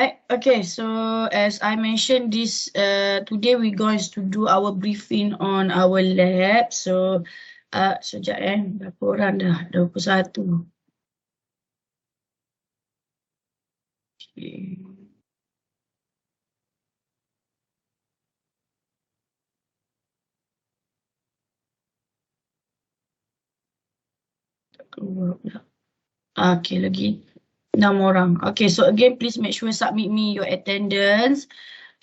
Alright, okay, so as I mentioned this, today we're going to do our briefing on our lab. So, sekejap berapa orang dah? 21. Okay. Keluar pula. Okay, lagi 6 orang. Okay, so again, please make sure submit me your attendance.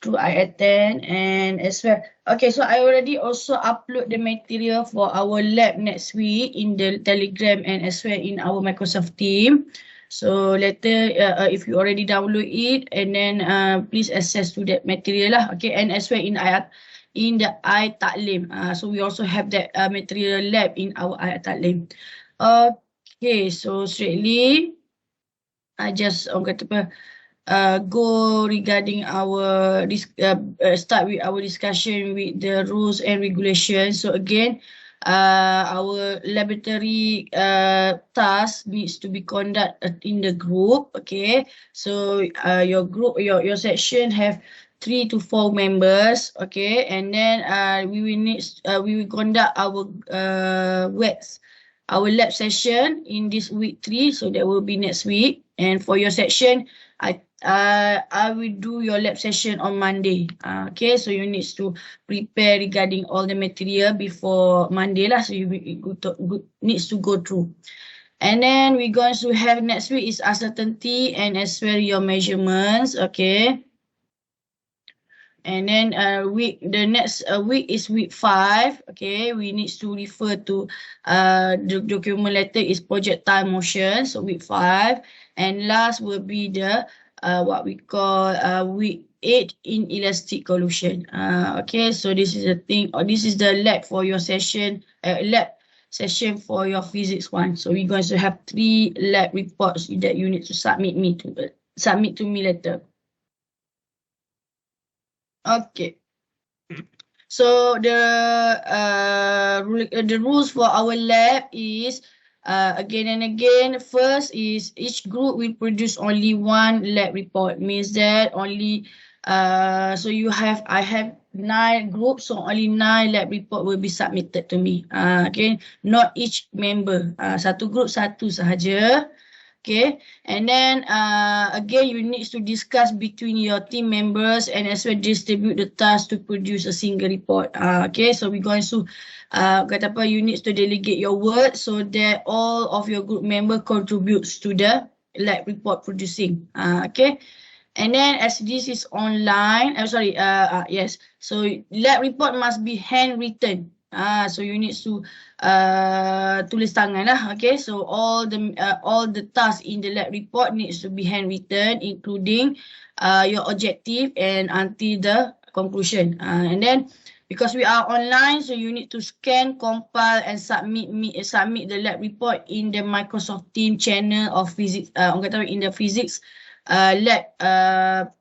To I attend and as well. Okay, so I already also upload the material for our lab next week in the Telegram and as well in our Microsoft team. So later, if you already download it, and then please access to that material lah. Okay, and as well in the iTaklim. So we also have that material lab in our iTaklim. Okay, so straightly, I just kata apa? Go regarding our start with our discussion with the rules and regulations. So again, our laboratory task needs to be conducted in the group. Okay, so your group, your section have 3 to 4 members. Okay, and then we will conduct our our lab session in this week 3. So that will be next week. And for your section, I will do your lab session on Monday. Okay, so you need to prepare regarding all the material before Monday lah. So you needs to go through. And then we're going to have next week is uncertainty and as well your measurements. Okay. And then the next week is week 5. Okay, we need to refer to the document letter is project time motion. So week 5. And last will be the what we call week 8 in elastic collusion. Okay, so this is the thing, or this is the lab for your session, lab session for your physics 1. So we're going to have 3 lab reports that you need to submit to me later. Okay. So the rules for our lab is again and again. First is each group will produce only 1 lab report. Means that only so I have 9 groups, so only 9 lab report will be submitted to me. Okay, not each member. Satu group satu sahaja. Okay, and then again you need to discuss between your team members and as well distribute the task to produce a single report. Okay, so we're going to kata apa, you need to delegate your work so that all of your group member contributes to the lab report producing. Okay, and then as this is online, yes, so lab report must be handwritten. So you need to tulis tangan lah. Okay, so all the tasks in the lab report needs to be handwritten, including your objective and until the conclusion. And then because we are online, so you need to scan, compile, and submit the lab report in the Microsoft Team channel of physics. In the physics lab,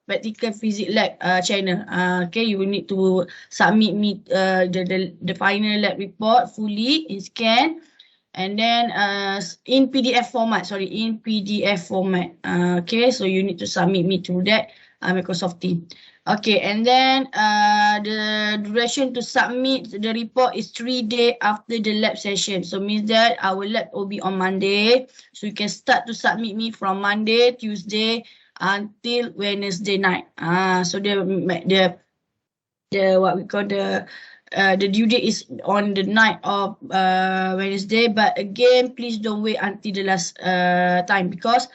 practical physics lab channel. Okay, you will need to submit the final lab report fully in scan and then in PDF format. Okay, so you need to submit me to that Microsoft Team. Okay, and then the duration to submit the report is 3 days after the lab session. So means that our lab will be on Monday. So you can start to submit me from Monday, Tuesday until Wednesday night. So the what we call the due date is on the night of Wednesday. But again, please don't wait until the last time because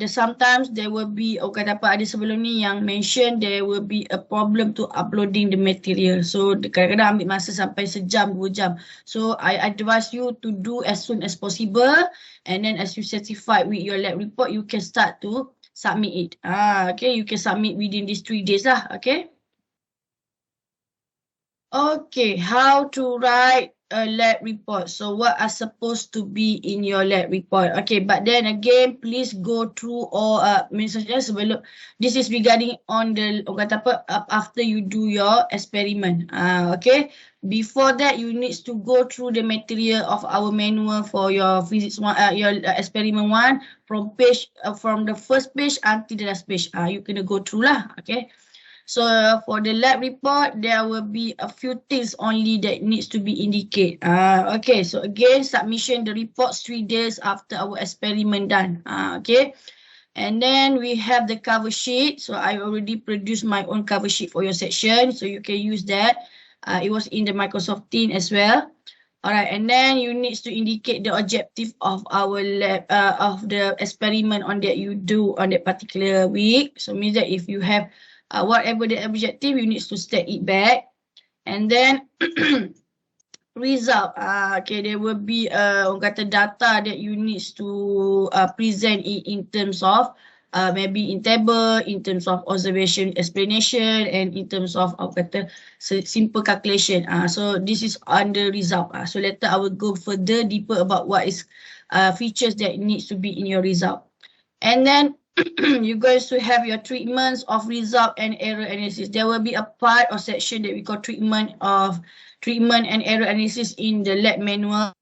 sometimes there will be ada sebelum ni yang mention there will be a problem to uploading the material. So kadang-kadang ambil masa sampai sejam 2 jam. So I advise you to do as soon as possible, and then as you certified with your lab report, you can start to submit it. Okay, you can submit within these 3 days lah. Okay. Okay, how to write a lab report. So what are supposed to be in your lab report? Okay, but then again, please go through all misalnya sebelum this is regarding on the after you do your experiment. Okay. Before that, you need to go through the material of our manual for your physics one, your experiment one from the first page until the last page. You gonna go through lah. Okay. So for the lab report, there will be a few things only that needs to be indicated. Okay, so again, submission the reports 3 days after our experiment done. Okay, and then we have the cover sheet. So I already produced my own cover sheet for your section, so you can use that. It was in the Microsoft Teams as well. Alright, and then you need to indicate the objective of our lab, of the experiment on that you do on that particular week. So means that if you have whatever the objective, you need to state it back. And then result. Okay, there will be data that you need to present in terms of maybe in table, in terms of observation, explanation, and in terms of simple calculation. So this is under result. So later I will go further deeper about what is features that needs to be in your result. And then you're going to have your treatments of result and error analysis. There will be a part or section that we call treatment and error analysis in the lab manual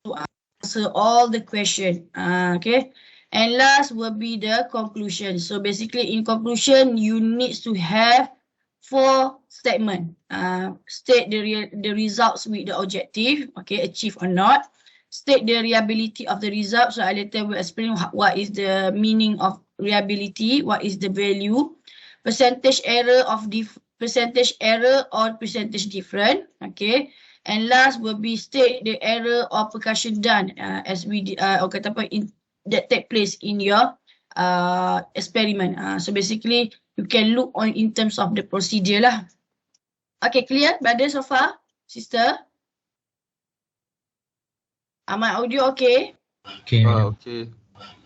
to answer all the question. Okay. And last will be the conclusion. So basically in conclusion, you need to have 4 statements. State the results with the objective, okay, achieve or not. State the reliability of the result. So I later will explain what is the meaning of reliability, what is the value, percentage error or percentage difference, okay. And last will be state the error or percussion done as we that take place in your experiment. So basically you can look on in terms of the procedure lah. Okay, clear, brother, so far, sister? My audio okay? Okay. Okay.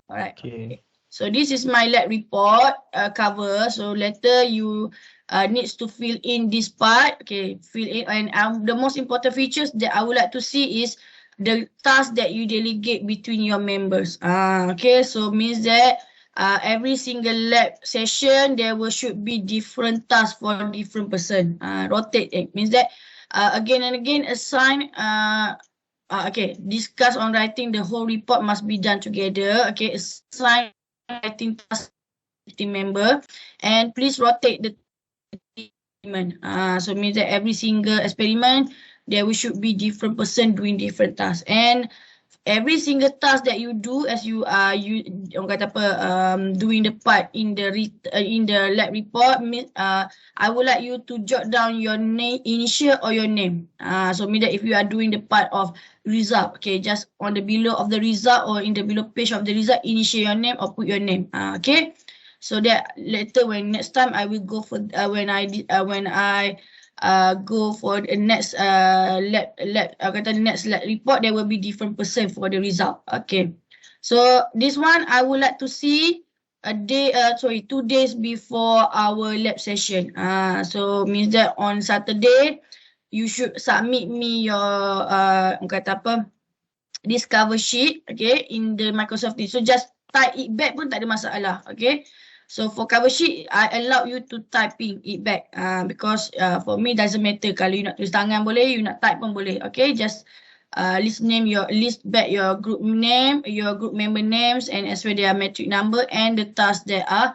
Alright. Okay. So this is my lab report cover. So later you needs to fill in this part. Okay, fill in. And the most important features that I would like to see is the task that you delegate between your members. Okay, so means that every single lab session there should be different tasks for different person. Rotate. Means that again and again assign. Okay, discuss on writing the whole report must be done together. Okay, assign writing task team member and please rotate the experiment. So means that every single experiment there should be different person doing different tasks, and every single task that you do as you are doing the part in the lab report, I would like you to jot down your name, initial or your name. So mean that if you are doing the part of result, okay, just on the below of the result or in the below page of the result, initial your name or put your name. Okay, so that later when next time I will go for when I go for the next next lab report, there will be different person for the result. Okay, so this one I would like to see 2 days before our lab session. So means that on Saturday you should submit me your this cover sheet, okay, in the Microsoft Teams. So just type it back pun tak ada masalah. Okay, so for cover sheet I allow you to typing it back because for me doesn't matter kalau you nak tulis tangan boleh, you nak type pun boleh. Okay, just list back your group name, your group member names, and as well their metric number and the tasks that are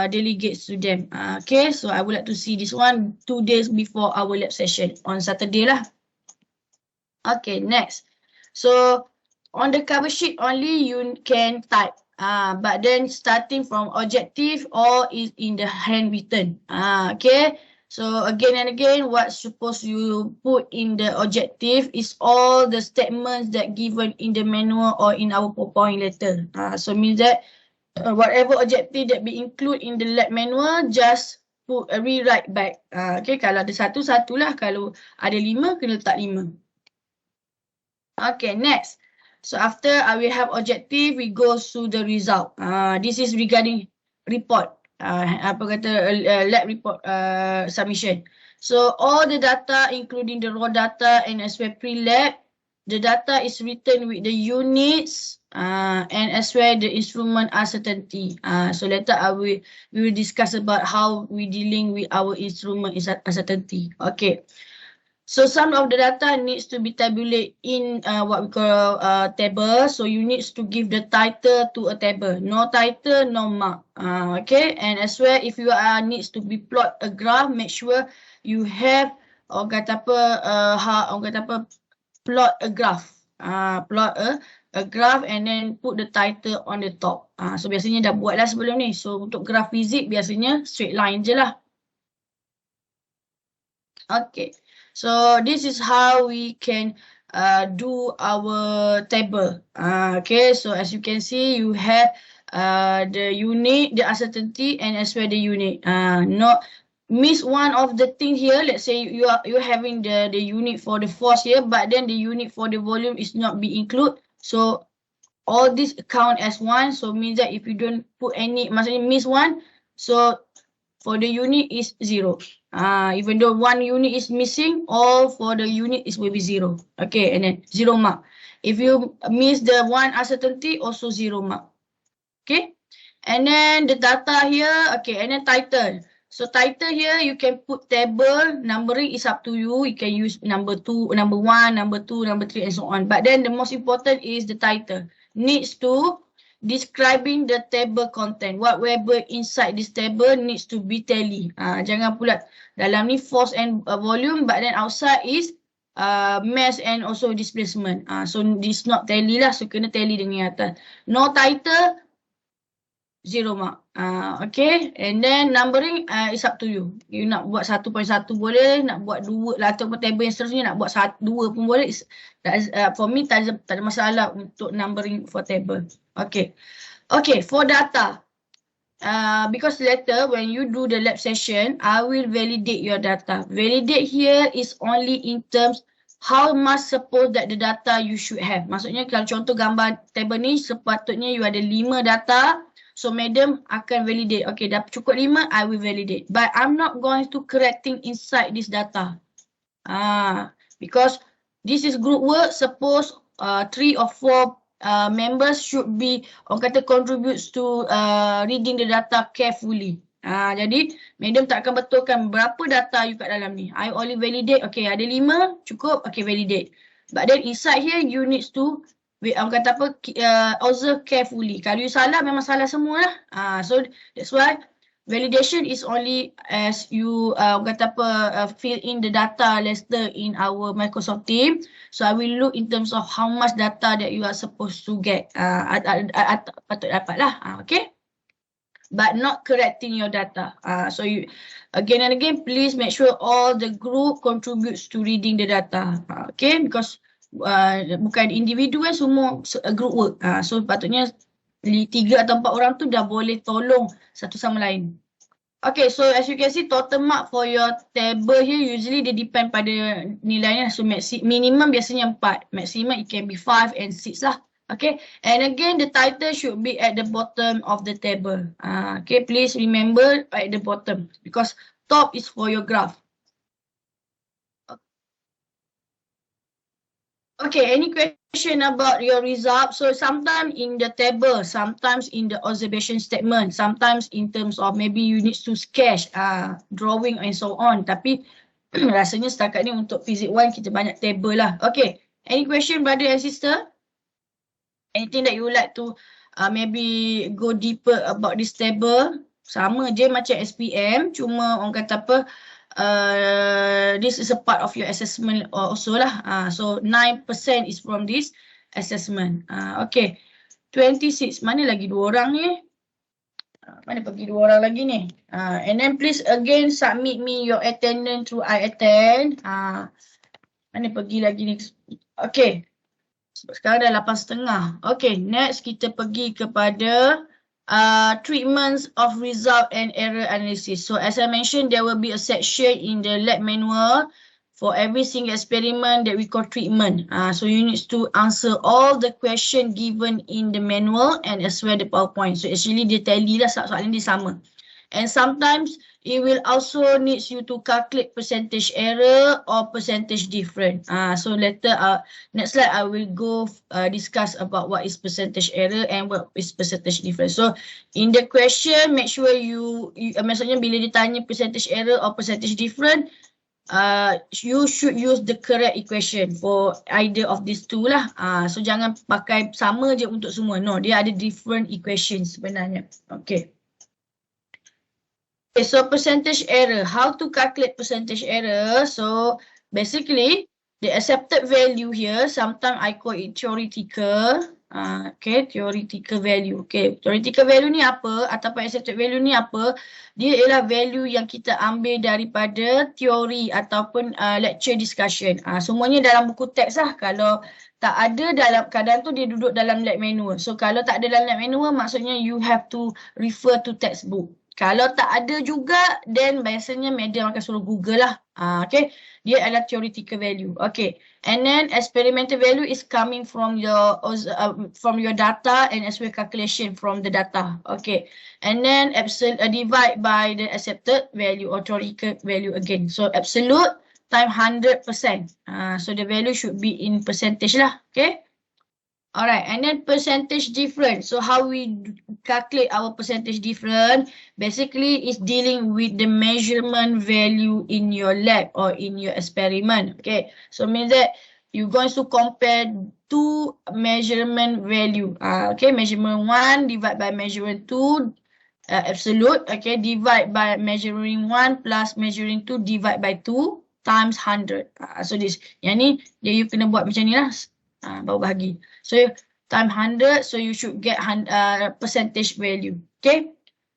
delegates to them. Okay, so I would like to see this one 2 days before our lab session on Saturday lah. Okay, next. So on the cover sheet only you can type. But then starting from objective or is in the handwritten. Okay. So again and again, what's supposed you put in the objective is all the statements that given in the manual or in our PowerPoint letter. So means that whatever objective that be include in the lab manual, just put rewrite back. Okay, kalau ada satu lah. Kalau ada 5, kena letak 5. Okay, next. So after I will have objective, we go to the result. This is regarding report. Lab report submission. So all the data, including the raw data and as well pre-lab, the data is written with the units and as well the instrument uncertainty. So later we will discuss about how we dealing with our instrument uncertainty. Okay. So some of the data needs to be tabulated in what we call table. So you need to give the title to a table. No title, no mark. Okay. And as well, if you needs to be plot a graph, make sure you have orang kata apa plot a graph. Plot a graph and then put the title on the top. So biasanya dah buat lah sebelum ni. So untuk graph fizik biasanya straight line je lah. Okay. So this is how we can do our table. Okay. So as you can see, you have the unit, the uncertainty, and as well the unit. Not miss one of the thing here. Let's say you're having the unit for the force here, but then the unit for the volume is not be included. So all this count as one. So means that if you don't put any, maksudnya miss one, so for the unit is 0. Even though one unit is missing, all for the unit is will be 0. Okay, and then 0 mark. If you miss the one uncertainty, also 0 mark. Okay, and then the data here. Okay, and then title. So title here, you can put table, numbering is up to you. You can use number 2, number 1, number 2, number 3 and so on. But then the most important is the title. Needs to describing the table content. Whatever inside this table needs to be tally. Jangan pula dalam ni force and volume, but then outside is mass and also displacement. So this not tally lah. So kena tally dengan atas. No title, 0 mark. Okay, and then numbering is up to you. You nak buat 1.1 boleh, nak buat 2 lah ataupun table yang seterusnya nak buat 2 pun boleh. For me tak ada masalah untuk numbering for table. Okay. Okay, for data. Because later when you do the lab session, I will validate your data. Validate here is only in terms how much suppose that the data you should have. Maksudnya kalau contoh gambar table ni sepatutnya you ada 5 data. So madam akan validate. Okay, dah cukup 5, I will validate. But I'm not going to correcting inside this data. Because this is group work. Suppose 3 or 4 members should be, orang kata contributes to reading the data carefully. Jadi madam tak akan betulkan berapa data you kat dalam ni. I only validate. Okay, ada 5, cukup. Okay, validate. But then inside here you need to orang kata apa, observe carefully. Kalau you salah, memang salah semua lah. So that's why validation is only as you orang kata apa, fill in the data later in our Microsoft team. So I will look in terms of how much data that you are supposed to get. Patut dapat lah. Okay. But not correcting your data. So you again and again, please make sure all the group contributes to reading the data. Okay, because bukan individu kan, semua group work. So patutnya 3 atau 4 orang tu dah boleh tolong satu sama lain. Okay, so as you can see total mark for your table here usually they depend pada nilainya. So minimum biasanya 4, maximum it can be 5 and 6 lah. Okay, and again the title should be at the bottom of the table. Okay, please remember at the bottom because top is for your graph. Okay, any question about your result? So sometimes in the table, sometimes in the observation statement, sometimes in terms of maybe you need to sketch, drawing and so on. Tapi rasanya setakat ni untuk Physics 1 kita banyak table lah. Okay, any question brother and sister? Anything that you would like to maybe go deeper about this table? Sama je macam SPM, cuma orang kata apa, this is a part of your assessment also lah. So 9% is from this assessment. Okay, 26. Mana lagi 2 orang ni? Mana pergi 2 orang lagi ni? And then please again submit me your attendance through iAttend. Mana pergi lagi ni? Okay. Sekarang dah 8.30. Okay, next kita pergi kepada treatments of result and error analysis. So as I mentioned, there will be a section in the lab manual for every single experiment that we call treatment. So you need to answer all the question given in the manual and as well the PowerPoint. So actually dia tally lah soalan dia sama. And sometimes it will also needs you to calculate percentage error or percentage difference. So later, next slide I will go discuss about what is percentage error and what is percentage difference. So in the question, make sure you maksudnya bila ditanya percentage error or percentage difference, you should use the correct equation for either of these two lah. So jangan pakai sama je untuk semua. No, dia ada different equations sebenarnya. Okay. Okay, so percentage error. How to calculate percentage error? So basically, the accepted value here, sometimes I call it theoretical. Okay, theoretical value. Okay, theoretical value ni apa? Ataupun accepted value ni apa? Dia ialah value yang kita ambil daripada teori ataupun lecture discussion. Semuanya dalam buku teks lah. Kalau tak ada dalam, kadang tu dia duduk dalam lab manual. So kalau tak ada dalam lab manual, maksudnya you have to refer to textbook. Kalau tak ada juga, then biasanya madam akan suruh Google lah. Okay, dia adalah theoretical value. Okay, and then experimental value is coming from your data and as well calculation from the data. Okay, and then divide by the accepted value or theoretical value again. So absolute time 100%. So the value should be in percentage lah. Okay. Alright, and then percentage difference. So how we calculate our percentage difference basically is dealing with the measurement value in your lab or in your experiment. Okay, so means that you're going to compare two measurement value. Okay, measurement 1 divide by measurement 2 absolute. Okay, divide by measuring 1 plus measuring 2 divide by 2 times 100. So this, yang ni dia you kena buat macam ni lah. Baru bahagi. So time 100, so you should get percentage value. Okay.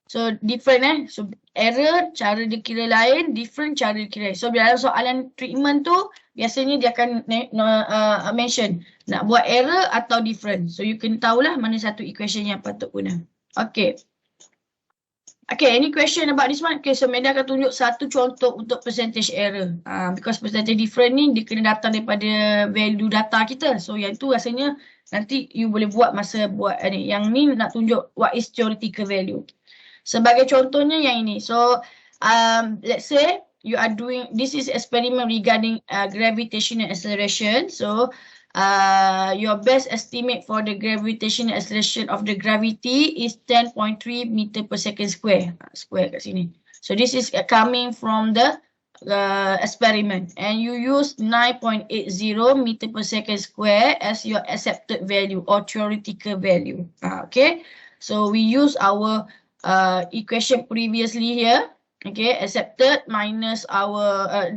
So different So error, cara dia kira lain, different cara dia kira lain. So dalam soalan treatment tu, biasanya dia akan mention nak buat error atau different. So you kena tahulah mana satu equation yang patut guna. Okay. Okay, any question about this one? Okay, so Meda akan tunjuk satu contoh untuk percentage error. Because percentage different ni dia kena datang daripada value data kita. So yang tu rasanya nanti you boleh buat masa buat ni. Yang ni nak tunjuk what is theoretical value. Sebagai contohnya yang ini. So let's say you are doing, this is experiment regarding gravitational acceleration. So your best estimate for the gravitational acceleration of the gravity is 10.3 meter per second square. Square kat sini. So this is coming from the experiment. And you use 9.80 meter per second square as your accepted value or theoretical value. Okay. So we use our equation previously here. Okay. Accepted minus our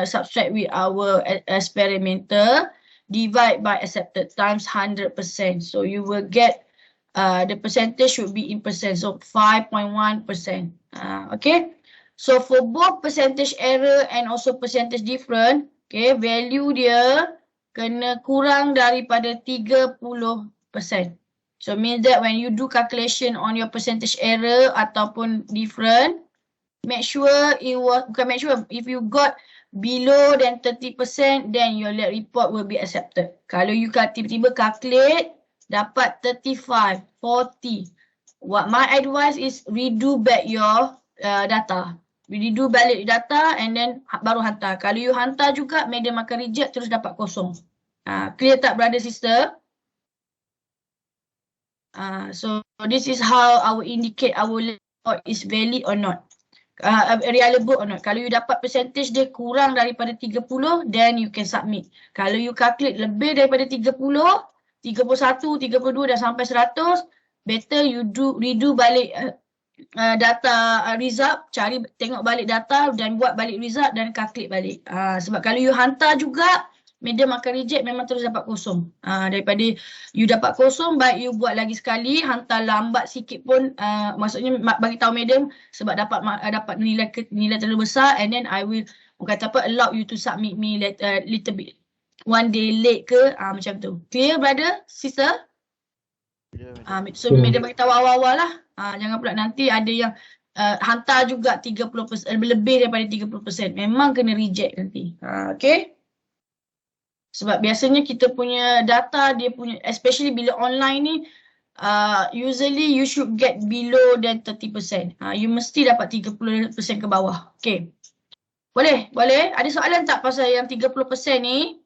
subtract with our experimental. Divide by accepted times 100%. So you will get the percentage should be in percent. So 5.1%. Okay. So for both percentage error and also percentage different, okay, value dia kena kurang daripada 30%. So means that when you do calculation on your percentage error ataupun different, make sure it was, bukan make sure, if you got below than 30%, then your lab report will be accepted. Kalau you tiba-tiba calculate, dapat 35, 40. What my advice is redo back your data. Redo balik data and then baru hantar. Kalau you hantar juga, madam akan reject terus dapat kosong. Clear tak brother sister? So this is how I will indicate our lab report is valid or not. Reliable or not. Kalau you dapat percentage dia kurang daripada 30, then you can submit. Kalau you calculate lebih daripada 30, 31, 32 dan sampai 100, better you redo balik data result, tengok balik data dan buat balik result dan calculate balik. Sebab kalau you hantar juga, madam akan reject, memang terus dapat kosong. Daripada you dapat kosong, baik you buat lagi sekali, hantar lambat sikit pun, maksudnya bagi tahu madam sebab dapat nilai terlalu besar, and then I will allow you to submit me little bit one day late ke, macam tu. Clear brother, sister? So madam bagi tahu awal-awal lah. Jangan pula nanti ada yang hantar juga 30%, lebih daripada 30%. Memang kena reject nanti. Okay? Sebab biasanya kita punya data, dia punya, especially bila online ni, usually you should get below than 30%. You mesti dapat 30% ke bawah. Okay. Boleh? Boleh? Ada soalan tak pasal yang 30% ni?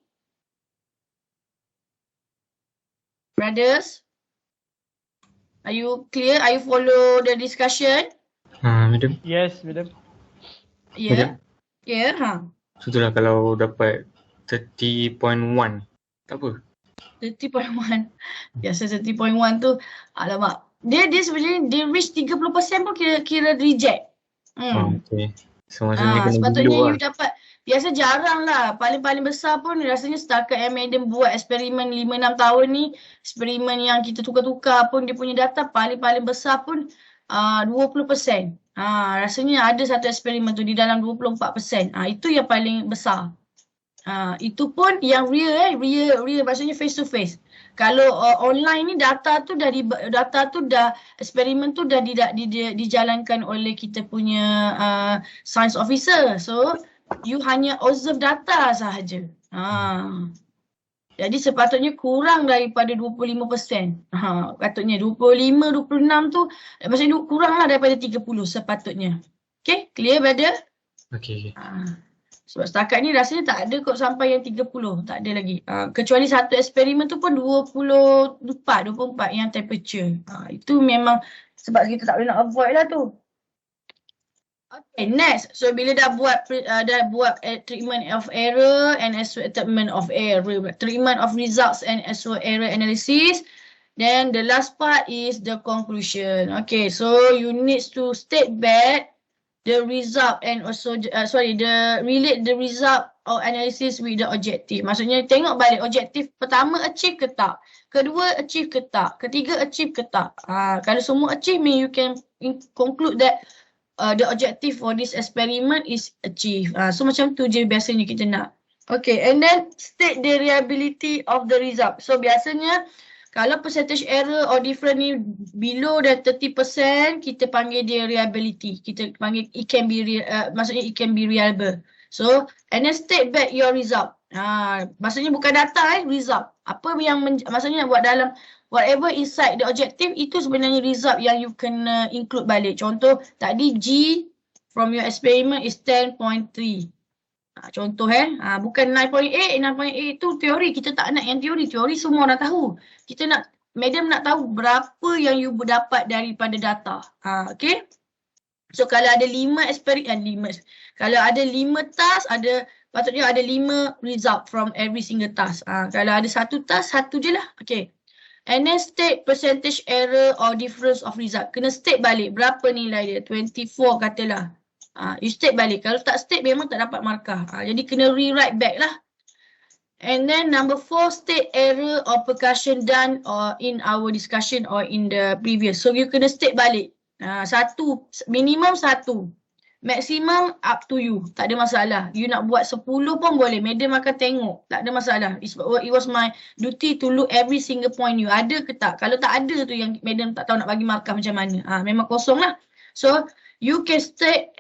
Brothers? Are you clear? Are you follow the discussion? Madam. Yes, madam. Yeah. Yeah, Sudahlah kalau dapat 30.1. Tak apa. 30.1. Biasa 30.1 tu, alamak. Dia sebenarnya, dia reach 30% pun kira reject. Okay. So maksudnya kena Sepatutnya dulu you dapat, biasa jarang lah. Paling-paling besar pun rasanya setakat yang Madam buat eksperimen 5-6 tahun ni, eksperimen yang kita tukar-tukar pun dia punya data paling-paling besar pun 20%. Rasanya ada satu eksperimen tu di dalam 24%. Itu yang paling besar. Itu pun yang real maksudnya face to face. Kalau online ni data tu dah eksperimen tu dah dijalankan oleh kita punya science officer. So you hanya observe data sahaja. Jadi sepatutnya kurang daripada 25%. Patutnya 25, 26 tu maksudnya kuranglah daripada 30 sepatutnya. Okay, clear brother? Okay. Sebab setakat ni rasanya tak ada kot sampai yang 30. Tak ada lagi. Kecuali satu eksperimen tu pun 24 yang temperature. Itu memang sebab kita tak boleh nak avoid lah tu. Okay, next. So bila dah buat treatment of error and as well treatment of error, treatment of results and as well error analysis. Then the last part is the conclusion. Okay, so you need to state back the result and also relate the result or analysis with the objective. Maksudnya tengok balik objektif pertama achieve ke tak, kedua achieve ke tak, ketiga achieve ke tak. Kalau semua achieve, you can conclude that the objective for this experiment is achieved. So macam tu je biasanya kita nak. Okay, and then state the reliability of the result. So biasanya kalau percentage error or different ni below than 30%, kita panggil dia reliability. Kita panggil it can be maksudnya it can be reliable. So, and then state back your result. Maksudnya bukan data result. Apa yang maksudnya buat dalam whatever inside the objective, itu sebenarnya result yang you kena include balik. Contoh tadi G from your experiment is 10.3. Contoh bukan 9.8. 9.8 itu teori, kita tak nak yang teori. Teori semua orang tahu. Kita nak, Madam nak tahu berapa yang you dapat daripada data. Okay. So kalau ada 5 eksperimen, kalau ada 5 task, patutnya ada 5 result from every single task. Kalau ada satu task, satu je lah. Okay. And then state percentage error or difference of result. Kena state balik berapa nilai dia. 24 katalah. You state balik. Kalau tak state memang tak dapat markah. Jadi kena rewrite back lah. And then number 4, state error or percussion done or in our discussion or in the previous. So you kena state balik. Minimum 1. Maximum up to you. Tak ada masalah. You nak buat 10 pun boleh. Madam akan tengok. Tak ada masalah. It was my duty to look every single point you. Ada ke tak? Kalau tak ada tu yang Madam tak tahu nak bagi markah macam mana. Memang kosong lah. So you can state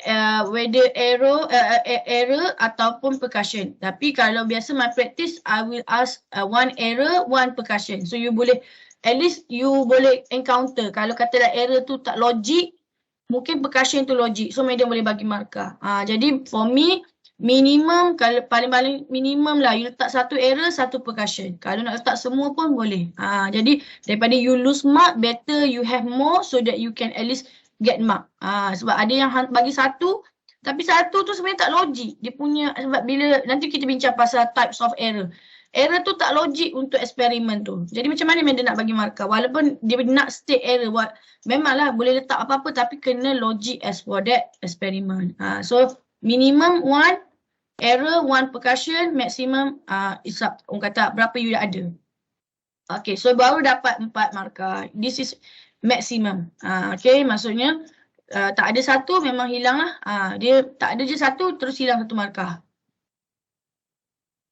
whether error ataupun percussion. Tapi kalau biasa my practice, I will ask 1 error, 1 percussion. So you boleh, at least you boleh encounter. Kalau katalah error tu tak logik, mungkin percussion tu logik. So Madam boleh bagi markah. Jadi for me, minimum, kalau paling-paling minimum lah, you letak 1 error, 1 percussion. Kalau nak letak semua pun boleh. Jadi daripada you lose mark, better you have more so that you can at least get mark. Sebab ada yang bagi 1, tapi 1 tu sebenarnya tak logik. Dia punya, sebab bila nanti kita bincang pasal types of error. Error tu tak logik untuk eksperimen tu. Jadi macam mana dia nak bagi markah? Walaupun dia nak state error, memanglah boleh letak apa-apa tapi kena logik as for that experiment. So minimum 1 error, 1 percussion, maximum is up. Orang kata berapa you dah ada. Okay, so baru dapat 4 markah. This is maximum. Okay, maksudnya tak ada 1 memang hilang lah. Dia tak ada je 1 terus hilang 1 markah.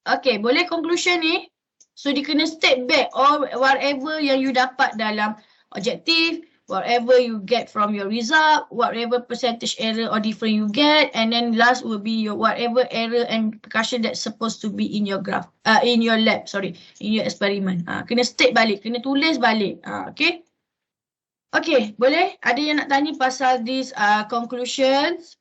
Okay, boleh conclusion ni. So dia kena state back or whatever yang you dapat dalam objektif, whatever you get from your result, whatever percentage error or different you get, and then last will be your whatever error and percussion that's supposed to be in your graph, in your lab, in your experiment. Kena state balik, kena tulis balik. Okay. Okay, boleh? Ada yang nak tanya pasal this conclusions?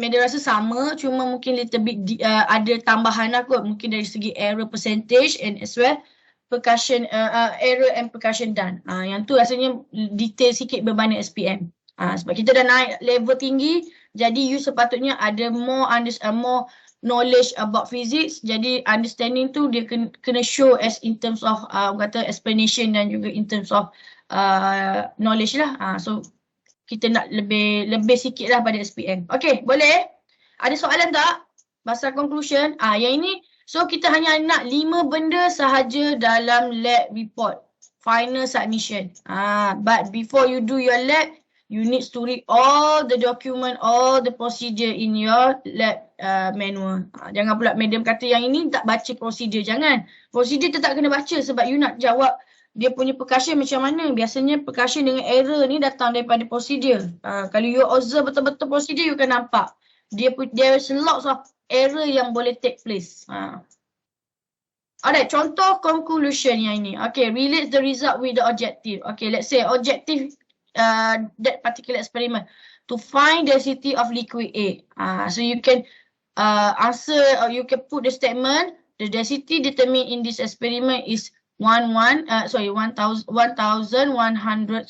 Media rasa sama, cuma mungkin little bit ada tambahan lah kot. Mungkin dari segi error percentage and as well percussion, error and percussion done. Yang tu rasanya detail sikit berbanding SPM. Sebab kita dah naik level tinggi, jadi you sepatutnya ada more knowledge about physics. Jadi understanding tu dia kena show as in terms of kata explanation dan juga in terms of knowledge lah. So kita nak lebih sikit lah pada SPM. Okay, boleh? Ada soalan tak? Pasal conclusion. Yang ini, so kita hanya nak 5 benda sahaja dalam lab report. Final submission. But before you do your lab, you need to read all the document, all the procedure in your lab manual. Jangan pula madam kata yang ini tak baca procedure. Jangan. Procedure tetap kena baca sebab you nak jawab dia punya percussion macam mana. Biasanya percussion dengan error ni datang daripada procedure. Kalau you observe betul-betul procedure, you akan nampak. There is lots of error yang boleh take place. Alright, contoh conclusion yang ini. Okay, relate the result with the objective. Okay, let's say objective that particular experiment to find density of liquid A. So you can answer or you can put the statement, the density determined in this experiment is 1,100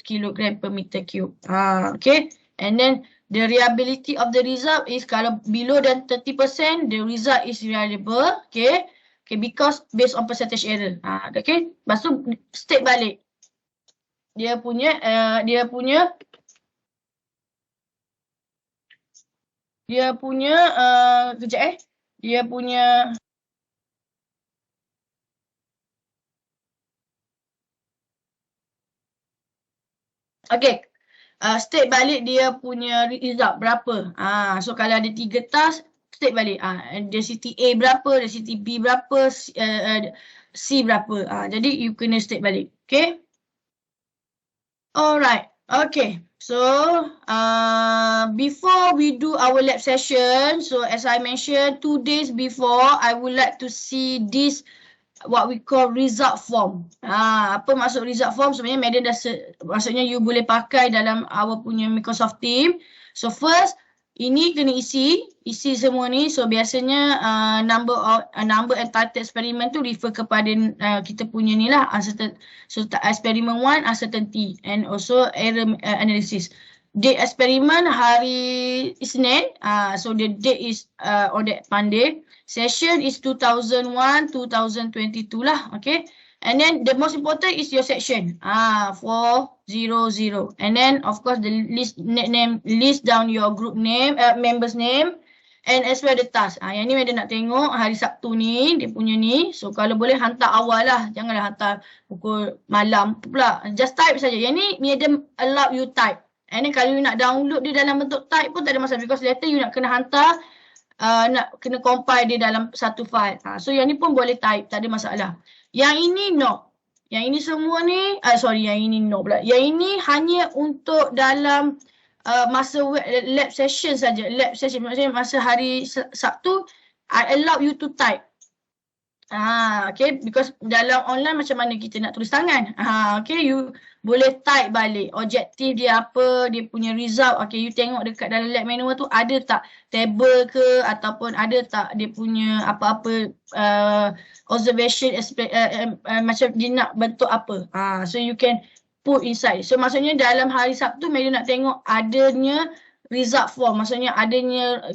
kilogram per meter cube. Okay, and then the reliability of the result is kalau below than 30%, the result is reliable. Okay, because based on percentage error. Okay, lepas tu state balik. Dia punya kejap dia punya okay, state balik dia punya result berapa. So kalau ada 3 task, state balik. Density A berapa, density B berapa, C berapa. Jadi you kena state balik. Okay. Alright. Okay. So before we do our lab session, so as I mentioned 2 days before, I would like to see this what we call result form. Apa maksud result form? Sebenarnya Madam maksudnya you boleh pakai dalam our punya Microsoft Team. So first, ini kena isi semua ni. So biasanya number and title experiment tu refer kepada kita punya ni lah, experiment 1 uncertainty and also error analysis. Date experiment hari Isnin. So the date is on that Monday. Session is 2001, 2022 lah, okay. And then the most important is your section, 400. And then of course the list down your group name, members name, and as well the task. Yang ni Madam nak tengok hari Sabtu ni, dia punya ni. So kalau boleh hantar awal lah, janganlah hantar pukul malam pula. Just type saja. Yang ni Madam allow you type. And then kalau you nak download dia dalam bentuk type pun tak ada masalah, because later you nak kena hantar, nak kena compile dia dalam satu file. So yang ni pun boleh type, tak ada masalah. Yang ini no. Yang ini semua ni, yang ini no pula. Yang ini hanya untuk dalam masa lab session saja. Lab session maksudnya masa hari Sabtu, I allow you to type. Okay, because dalam online macam mana kita nak tulis tangan. Okay, you boleh type balik objektif dia apa, dia punya result. Okay, you tengok dekat dalam lab manual tu ada tak table ke, ataupun ada tak dia punya apa-apa observation macam dia nak bentuk apa. So you can put inside. So maksudnya dalam hari Sabtu Madam nak tengok adanya result form, maksudnya adanya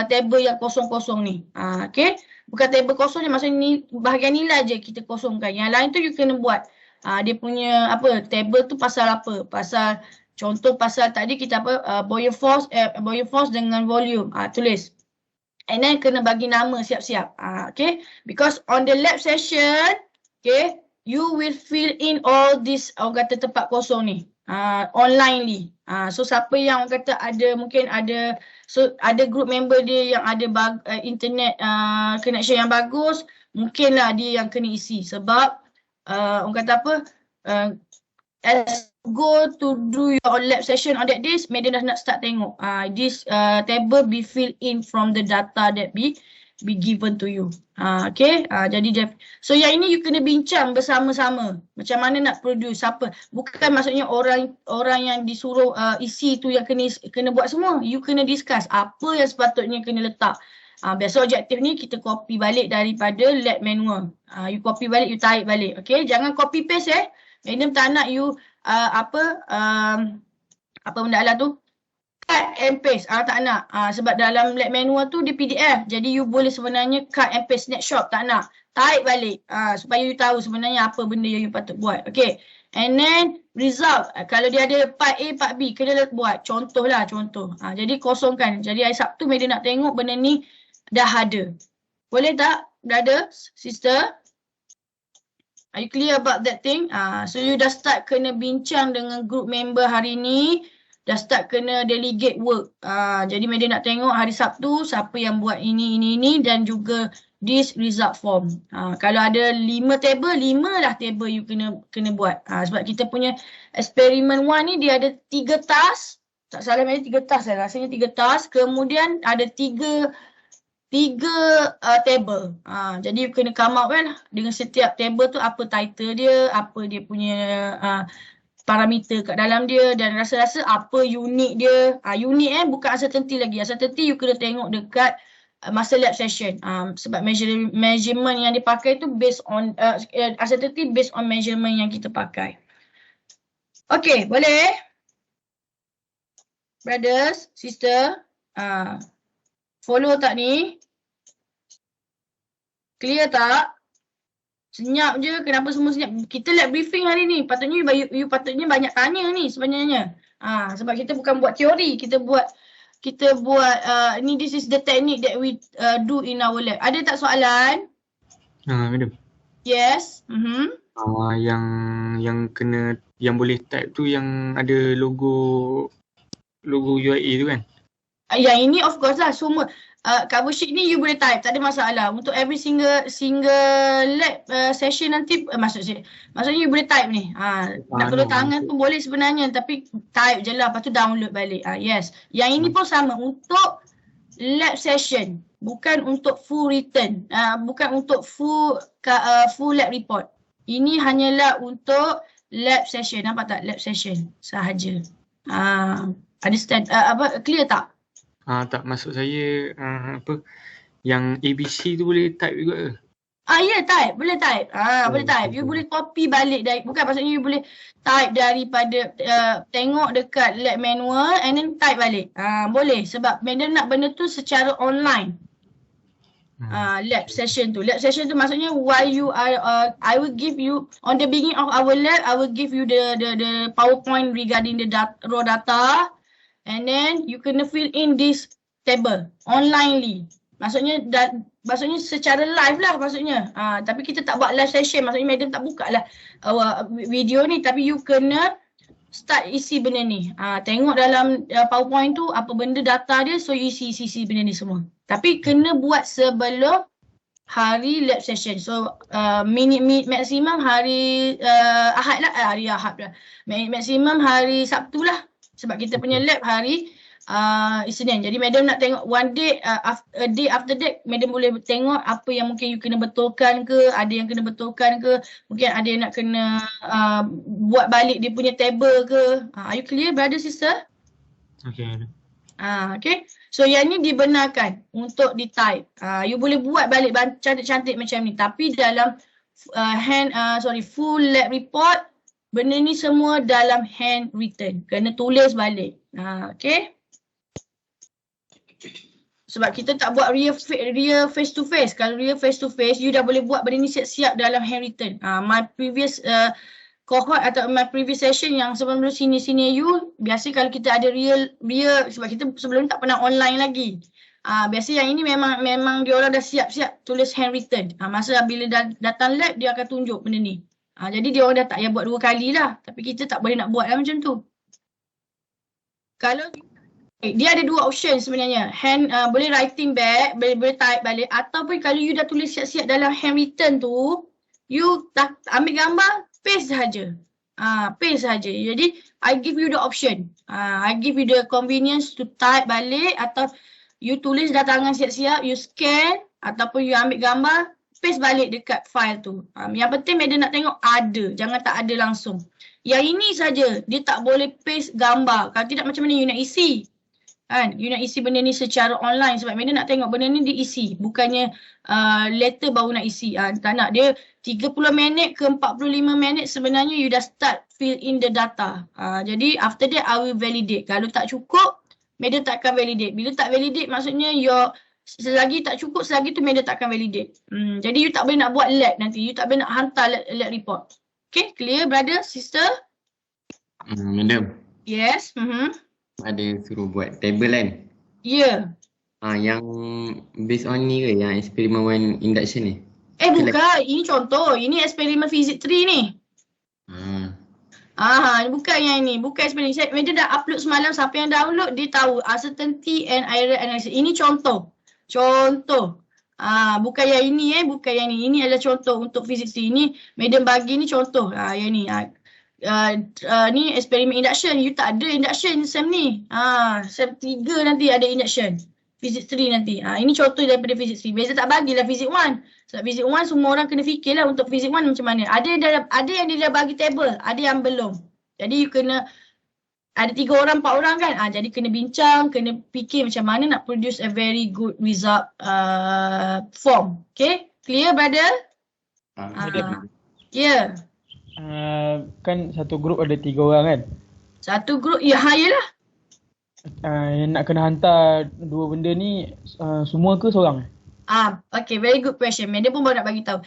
table yang kosong-kosong ni. Okay, bukan table kosong ni, maksudnya ni bahagian nilai je kita kosongkan. Yang lain tu you kena buat. Dia punya apa, table tu pasal apa? Pasal contoh pasal tadi kita apa, buoyant force dengan volume. Tulis. And then kena bagi nama siap-siap. Okay, because on the lab session, okay, you will fill in all this orang kata tempat kosong ni. Online ni. So siapa yang orang kata ada, mungkin ada, so ada group member dia yang ada internet connection yang bagus, mungkinlah dia yang kena isi. Sebab orang kata apa, as go to do your lab session on that days, Madam dah nak start tengok this table be filled in from the data that be be given to you. Okay, jadi so yang ini you kena bincang bersama-sama macam mana nak produce, siapa. Bukan maksudnya orang yang disuruh isi tu yang kena buat semua. You kena discuss apa yang sepatutnya kena letak. Biasa objektif ni kita copy balik daripada lab manual. You copy balik, you tarik balik. Okay, jangan copy paste Madam tak nak you apa benda lah tu, cut and paste. Tak nak. Sebab dalam lab manual tu dia PDF. Jadi you boleh sebenarnya cut and paste snapshot. Tak nak. Tarik balik. Supaya you tahu sebenarnya apa benda yang you patut buat. Okay. And then result. Kalau dia ada part A, part B, kena buat. Contoh. Jadi kosongkan. Jadi hari Sabtu Madam nak tengok benda ni dah ada. Boleh tak? Dah ada, sister? Are you clear about that thing? So you dah start kena bincang dengan group member hari ni. Dah start kena delegate work. Jadi Madam nak tengok hari Sabtu siapa yang buat ini dan juga this result form. Kalau ada 5 table, 5 lah table you kena buat. Sebab kita punya experiment 1 ni dia ada 3 task. Tak salah Madam 3 task lah. Rasanya 3 task. Kemudian ada 3 table. Jadi you kena come up kan dengan setiap table tu apa title dia, apa dia punya parameter kat dalam dia dan rasa-rasa apa unit dia. Unit bukan uncertainty lagi. Uncertainty you kena tengok dekat masa lab session. Sebab measurement yang dipakai tu based on uncertainty based on measurement yang kita pakai. Okay, boleh? Brothers, sister, follow tak ni? Clear tak? Senyap je, kenapa semua senyap? Kita lab briefing hari ni, patutnya you patutnya banyak tanya ni sebenarnya. Sebab kita bukan buat teori, kita buat ni this is the technique that we do in our lab. Ada tak soalan? Madam. Yes. Yang boleh type tu yang ada logo UIA tu kan? Yang ini of course lah semua. Cover sheet ni you boleh type, tak ada masalah. Untuk every single lab session nanti maksudnya you boleh type ni. Nak perlu tangan pun boleh sebenarnya, tapi type je lah, lepas tu download balik. Yes. Yang ini pun sama untuk lab session, bukan untuk full written, bukan untuk full lab report. Ini hanyalah untuk lab session. Nampak tak? Lab session sahaja. Understand? Clear tak? Tak, maksud saya yang ABC tu boleh type juga ke? Ya, type. Boleh type. Boleh type. You boleh copy balik dari, bukan maksudnya you boleh type daripada tengok dekat lab manual and then type balik. Boleh sebab Madam nak benda tu secara online. Lab session tu. Lab session tu maksudnya while you are I will give you on the beginning of our lab, I will give you the PowerPoint regarding the raw data. And then you kena fill in this table onlinely. Maksudnya secara live lah maksudnya. Tapi kita tak buat live session. Maksudnya Madam tak buka lah video ni. Tapi you kena start isi benda ni. Tengok dalam PowerPoint tu apa benda data dia. So you isi benda ni semua. Tapi kena buat sebelum hari lab session. So maksimum hari Ahad lah. Hari Ahad lah. Maksimum hari Sabtu lah. Sebab kita punya lab hari Isnin. Jadi Madam nak tengok one day, a day after that, Madam boleh tengok apa yang mungkin you kena betulkan ke, ada yang kena betulkan ke, mungkin ada yang nak kena buat balik dia punya table ke. Are you clear, brother, sister? Okay. Okay. So yang ni dibenarkan untuk di-type. You boleh buat balik cantik-cantik macam ni. Tapi dalam full lab report, benda ni semua dalam handwritten. Kena tulis balik. Okay. Sebab kita tak buat real face to face. Kalau real face to face, you dah boleh buat benda ni siap-siap dalam handwritten. My previous cohort atau my previous session yang sebelum sini you, biasa kalau kita ada real sebab kita sebelum tak pernah online lagi. Biasa yang ini memang dia orang dah siap-siap tulis handwritten. Masa bila datang lab dia akan tunjuk benda ni. Jadi dia orang dah tak payah buat 2 kali lah. Tapi kita tak boleh nak buat lah macam tu. Kalau dia ada 2 option sebenarnya. Boleh writing back, boleh type balik. Ataupun kalau you dah tulis siap-siap dalam handwritten tu, you tak ambil gambar, paste sahaja. Paste sahaja. Jadi I give you the option. I give you the convenience to type balik atau you tulis dah tangan siap-siap, you scan, ataupun you ambil gambar, paste balik dekat file tu. Yang penting madam nak tengok ada, jangan tak ada langsung. Yang ini saja, dia tak boleh paste gambar. Kalau tidak macam mana you nak isi? Kan? You nak isi benda ni secara online sebab madam nak tengok benda ni diisi. Bukannya letter baru nak isi. Tak nak. Dia 30 minit ke 45 minit sebenarnya you dah start fill in the data. Jadi after that I will validate. Kalau tak cukup, madam tak akan validate. Bila tak validate maksudnya selagi tak cukup, selagi tu madam tak akan validate. Jadi you tak boleh nak buat lab nanti. You tak boleh nak hantar lab report. Okay, clear brother, sister? Madam, Yes. ada suruh buat table kan? Ya. Yang based on ni ke? Yang eksperimen one induction ni? Bukan. Ini contoh. Ini eksperimen fizik 3 ni. Bukan yang ini. Bukan eksperimen. Madam dah upload semalam. Siapa yang download, dia tahu. Uncertainty and error analysis. Ini contoh. Bukan yang ini bukan yang ini. Ini adalah contoh untuk fizik 3. Ini madam bagi ni contoh. Yang ni. Ni eksperimen induction. You tak ada induction SEM ni. SEM 3 nanti ada induction. Fizik 3 nanti. Ini contoh daripada fizik 3. Biasa tak bagilah fizik 1. Sebab fizik 1 semua orang kena fikirlah untuk fizik 1 macam mana. Ada yang dia dah bagi table, ada yang belum. Jadi you kena ada 3 orang, 4 orang kan. Jadi kena bincang, kena fikir macam mana nak produce a very good result form. Okay? Clear brother? Ya. Kan satu grup ada 3 orang kan? Satu grup, yalah. Yang nak kena hantar 2 benda ni semua ke seorang? Okay, very good question. Madam pun baru nak bagi tahu.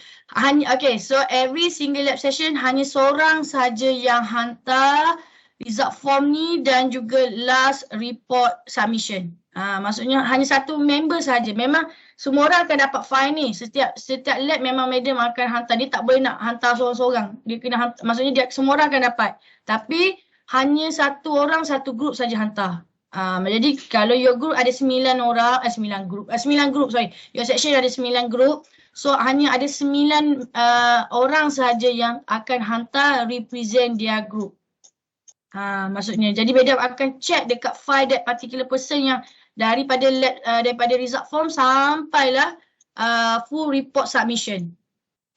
Okay, so every single lab session hanya seorang saja yang hantar result form ni dan juga last report submission. Maksudnya hanya satu member saja. Memang semua orang akan dapat file ni. Setiap lab memang madam akan hantar. Dia tak boleh nak hantar seorang-seorang. Dia kena hantar, maksudnya semua orang akan dapat. Tapi hanya satu orang, satu grup saja hantar. Jadi kalau your group ada 9 orang, 9 group, sorry. Your section ada 9 group. So hanya ada 9 orang sahaja yang akan hantar represent their group. Maksudnya, jadi madam akan check dekat file that particular person yang daripada result form sampailah full report submission.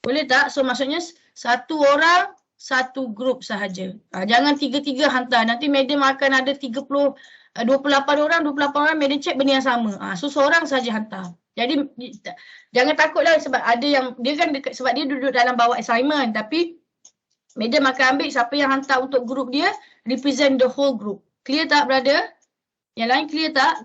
Boleh tak? So maksudnya satu orang, satu group sahaja. Jangan 3 hantar. Nanti madam akan ada 28 orang madam check benda yang sama. So seorang saja hantar. Jadi jangan takutlah sebab ada yang dia kan sebab dia duduk dalam bawah assignment, tapi madam akan ambil siapa yang hantar untuk group dia represent the whole group. Clear tak brother? Yang lain clear tak?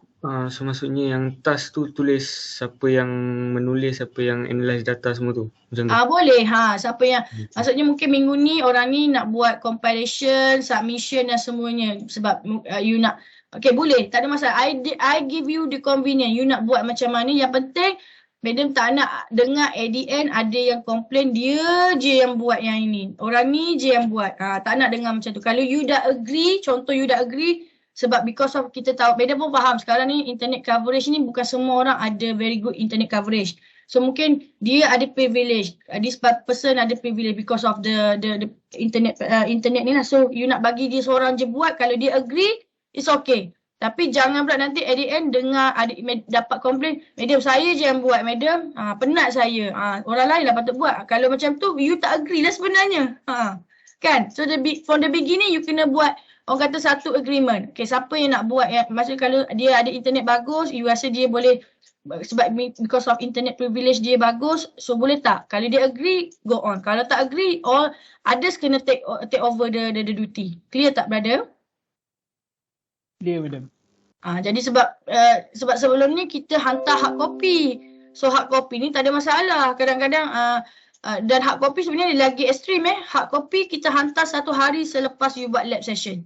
So maksudnya yang task tu tulis siapa yang menulis, siapa yang analyze data semua tu. Macam tu. Boleh. Siapa yang maksudnya mungkin minggu ni orang ni nak buat compilation, submission dan semuanya sebab you nak. Okay, boleh. Tak ada masalah. I give you the convenience. You nak buat macam mana. Yang penting, madam tak nak dengar at the end ada yang komplain dia je yang buat yang ini. Orang ni je yang buat. Tak nak dengar macam tu. Kalau you dah agree, contoh you dah agree, sebab because of kita tahu, madam pun faham sekarang ni internet coverage ni bukan semua orang ada very good internet coverage. So mungkin dia ada privilege. This person ada privilege because of the internet ni lah. So you nak bagi dia seorang je buat, kalau dia agree, it's okay. Tapi jangan pula nanti at the end dengar dapat komplain, madam saya je yang buat madam, penat saya. Orang lain lah patut buat. Kalau macam tu you tak agree lah sebenarnya. Kan? So from the beginning you kena buat orang kata satu agreement. Okay, siapa yang nak buat, maksudnya kalau dia ada internet bagus, you rasa dia boleh sebab because of internet privilege dia bagus, so boleh tak? Kalau dia agree, go on. Kalau tak agree, all others kena take over the duty. Clear tak brother? Clear madam. Jadi sebab sebelum ni kita hantar hard copy. So hard copy ni tak ada masalah. Kadang-kadang dan hard copy sebenarnya lagi ekstrim Hard copy kita hantar 1 hari selepas you buat lab session.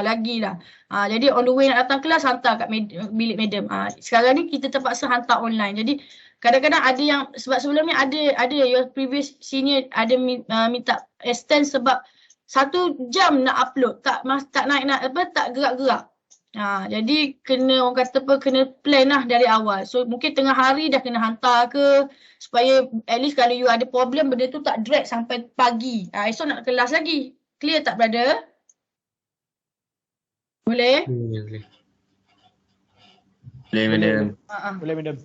Lagilah. Jadi on the way nak datang kelas hantar kat bilik madam. Sekarang ni kita terpaksa hantar online. Jadi kadang-kadang ada yang sebab sebelum ni ada your previous senior ada minta extend sebab 1 jam nak upload, tak naik tak gerak-gerak. Jadi kena orang kata kena plan lah dari awal. So mungkin tengah hari dah kena hantar ke supaya at least kalau you ada problem benda tu tak drag sampai pagi. Esok nak kelas lagi. Clear tak brother? Boleh? Boleh. Boleh madam. Boleh madam.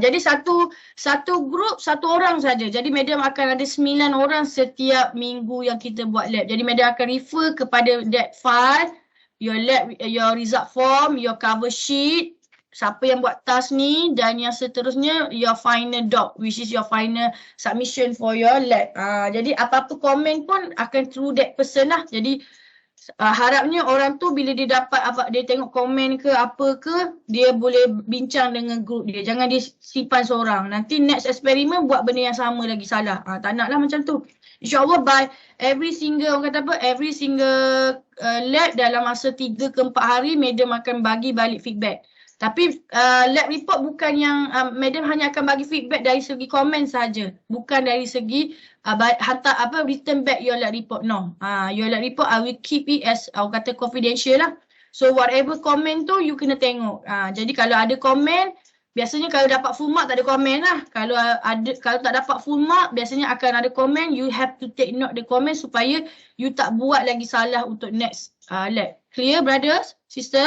Jadi satu grup satu orang saja. Jadi madam akan ada 9 orang setiap minggu yang kita buat lab. Jadi madam akan refer kepada that file, your lab, your result form, your cover sheet, siapa yang buat task ni, dan yang seterusnya your final doc, which is your final submission for your lab. Jadi apa-apa komen pun akan through that person lah. Jadi harapnya orang tu bila dia dapat dia tengok komen ke apa ke, dia boleh bincang dengan group dia. Jangan dia simpan seorang. Nanti next eksperimen buat benda yang sama lagi salah. Tak nak lah macam tu. InsyaAllah by every single lab dalam masa 3 ke 4 hari, madam akan bagi balik feedback. Tapi lab report bukan yang madam hanya akan bagi feedback dari segi komen saja, bukan dari segi hantar return back your lab report. No, your lab report I will keep it as confidential lah. So whatever komen tu you kena tengok. Jadi kalau ada komen, biasanya kalau dapat full mark tak ada komen lah. Kalau tak dapat full mark, biasanya akan ada komen. You have to take note the comment supaya you tak buat lagi salah untuk next lab. Clear brothers, sister?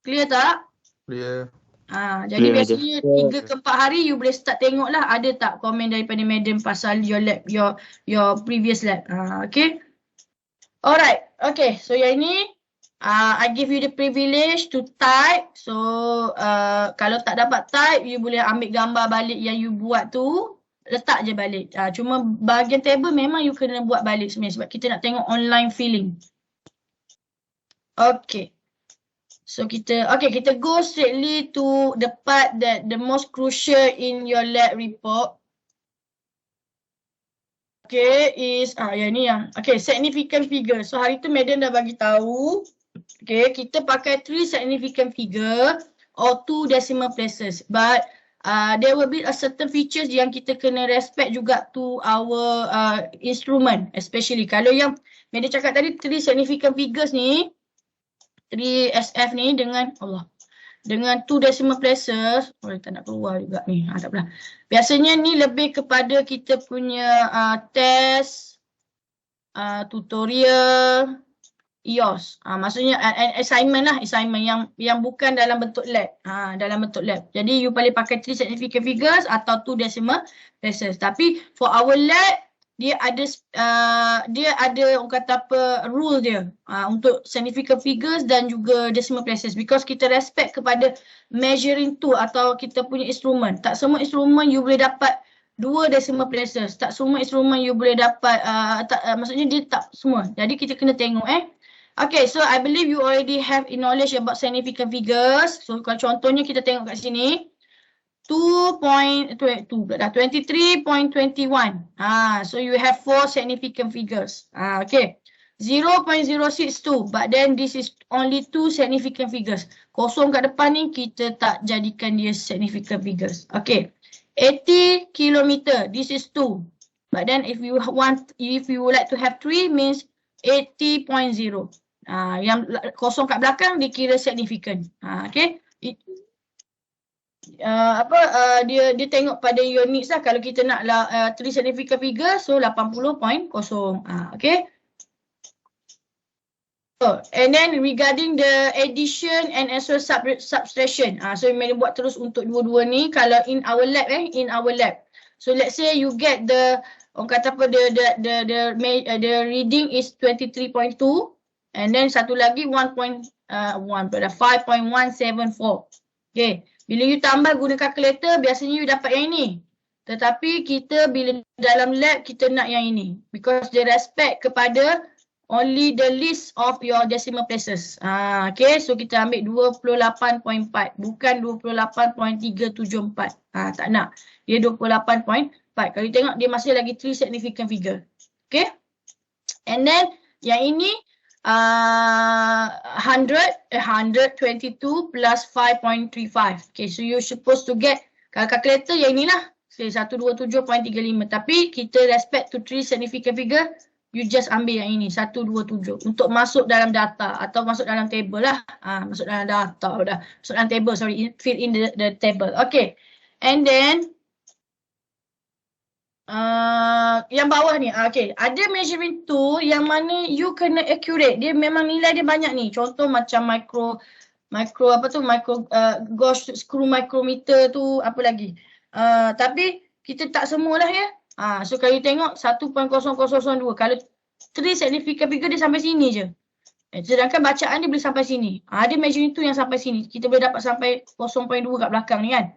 Clear tak? Clear. Jadi biasanya 3 ke 4 hari you boleh start tengok lah ada tak komen daripada madam pasal your lab, your previous lab. Okay. Alright. Okay. So yang ini I give you the privilege to type. So kalau tak dapat type, you boleh ambil gambar balik yang you buat tu, letak je balik. Cuma bahagian table memang you kena buat balik sebenarnya sebab kita nak tengok online feeling. Okay. So kita go straightly to the part that the most crucial in your lab report. Okay, is yang ni yang. Okay, significant figure. So hari tu madam dah bagi tahu. Okay, kita pakai 3 significant figure or 2 decimal places. But there will be a certain features yang kita kena respect juga to our instrument, especially kalau yang madam cakap tadi 3 significant figures ni, 3 SF ni dengan 2 decimal places, tak nak keluar juga ni, tak apalah. Biasanya ni lebih kepada kita punya test, tutorial, EOS. Maksudnya assignment lah, assignment yang bukan dalam bentuk lab. Dalam bentuk lab. Jadi you boleh pakai 3 significant figures atau 2 decimal places. Tapi for our lab, dia ada orang kata rule dia untuk significant figures dan juga decimal places, because kita respect kepada measuring tool atau kita punya instrumen. Tak semua instrumen you boleh dapat 2 decimal places, tak semua instrumen you boleh dapat maksudnya dia tak semua. Jadi kita kena tengok Okay, so I believe you already have knowledge about significant figures. So kalau contohnya kita tengok kat sini 23.21. So you have 4 significant figures. Okay. 0.062, but then this is only 2 significant figures. Kosong kat depan ni kita tak jadikan dia significant figures. Okay. 80 kilometer, this is 2. But then if you would like to have 3, means 80.0. Yang kosong kat belakang dikira significant. Okay. Dia tengok pada units lah. Kalau kita nak 3 significant figure, so 80.0. Okay. And then regarding the addition and also subtraction. So you may buat terus untuk dua-dua ni. Kalau in our lab So let's say you get the reading is 23.2, and then satu lagi 5.174. Okay. Bila you tambah guna calculator, biasanya you dapat yang ini. Tetapi kita bila dalam lab, kita nak yang ini. Because they respect kepada only the list of your decimal places. Okay, so kita ambil 28.4. Bukan 28.374. Tak nak. Dia 28.4. Kalau you tengok, dia masih lagi 3 significant figure. Okay. And then, yang ini, 122 plus 5.35. Okay, so you supposed to get, kalau calculator yang inilah, 127.35. Tapi kita respect to 3 significant figure, you just ambil yang ini, 127. Untuk masuk dalam data atau masuk dalam table lah. Masuk dalam data dah. Masuk dalam table, sorry, fill in the table. Okay, and then, yang bawah ni, okay, ada measuring tool yang mana you kena accurate. Dia memang nilai dia banyak ni. Contoh macam gauge screw micrometer tu apa lagi. Tapi kita tak semualah ya. So kalau you tengok 1.0002, kalau 3 significant figure dia sampai sini je. Sedangkan bacaan dia boleh sampai sini. Dia measuring tu yang sampai sini. Kita boleh dapat sampai 0.2 kat belakang ni kan.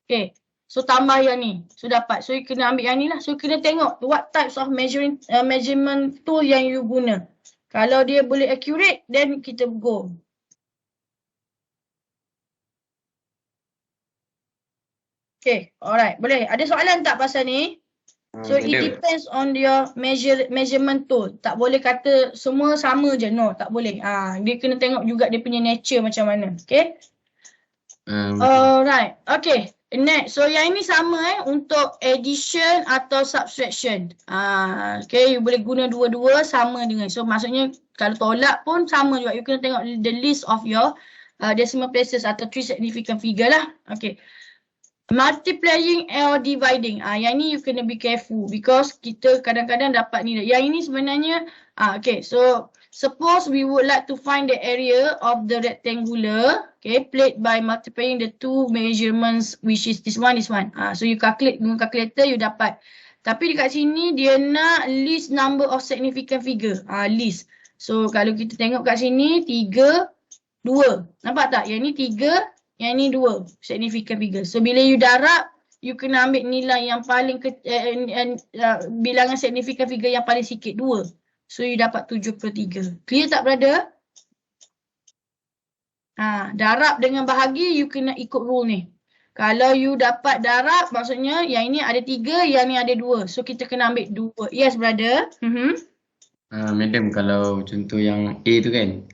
Okay. So tambah yang ni. So dapat. So you kena ambil yang ni lah. So kena tengok what types of measurement tool yang you guna. Kalau dia boleh accurate, then kita go. Okay, alright. Boleh. Ada soalan tak pasal ni? So it depends on your measurement tool. Tak boleh kata semua sama je. No, tak boleh. Dia kena tengok juga dia punya nature macam mana. Okay. Alright. Okay. Next. So yang ini sama untuk addition atau subtraction. Okay. You boleh guna dua-dua sama dengan. So maksudnya kalau tolak pun sama juga. You kena tengok the list of your decimal places atau 3 significant figure lah. Okay. Multiplying or dividing. Yang ni you kena be careful because kita kadang-kadang dapat nilai. Yang ini sebenarnya, okay. So, suppose we would like to find the area of the rectangular, okay, plate by multiplying the two measurements, which is this one. So, you calculate dengan calculator, you dapat. Tapi dekat sini, dia nak list number of significant figure. List. So, kalau kita tengok kat sini, 3, 2. Nampak tak? Yang ni 3. Yang ni 2 significant figure. So bila you darab, you kena ambil nilai yang paling bilangan significant figure yang paling sikit 2. So you dapat 73. Clear tak brother? Darab dengan bahagi you kena ikut rule ni. Kalau you dapat darab maksudnya yang ini ada 3, yang ni ada 2. So kita kena ambil 2. Yes brother. Madam kalau contoh yang A tu kan.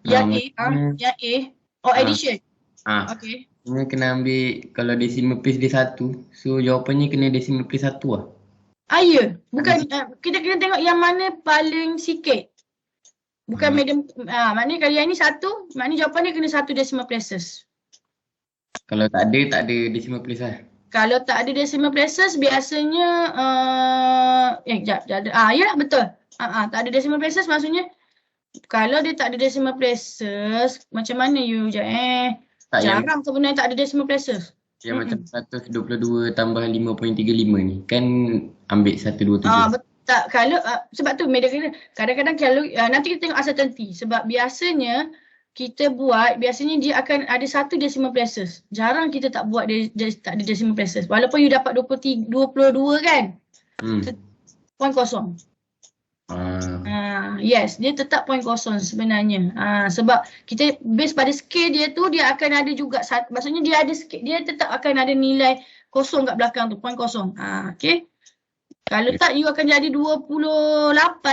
Yang A. Addition. Okay. Kena ambil kalau decimal place dia 1. So jawapannya kena decimal place 1 lah. Ya. Bukan kita kena tengok yang mana paling sikit. Bukan medium. Maknanya kalau yang ni 1, maknanya jawapannya kena 1 decimal places. Kalau tak ada decimal place lah. Kalau tak ada decimal places biasanya yalah betul. Tak ada decimal places maksudnya kalau dia tak ada decimal places macam mana you jarang sebenarnya tak ada decimal places. Yang macam 122 tambah 5.35 ni kan ambil 127. Tak, kalau sebab tu kadang-kadang kalau nanti kita tengok uncertainty sebab biasanya kita buat biasanya dia akan ada 1 decimal places. Jarang kita tak buat dia tak ada decimal places. Walaupun you dapat 22 kan. 0.0. Yes, dia tetap 0.0 sebenarnya. Sebab kita base pada scale dia tu dia akan ada juga maksudnya dia ada dia tetap akan ada nilai kosong kat belakang tu 0.0. Okay. Kalau tak you akan jadi 28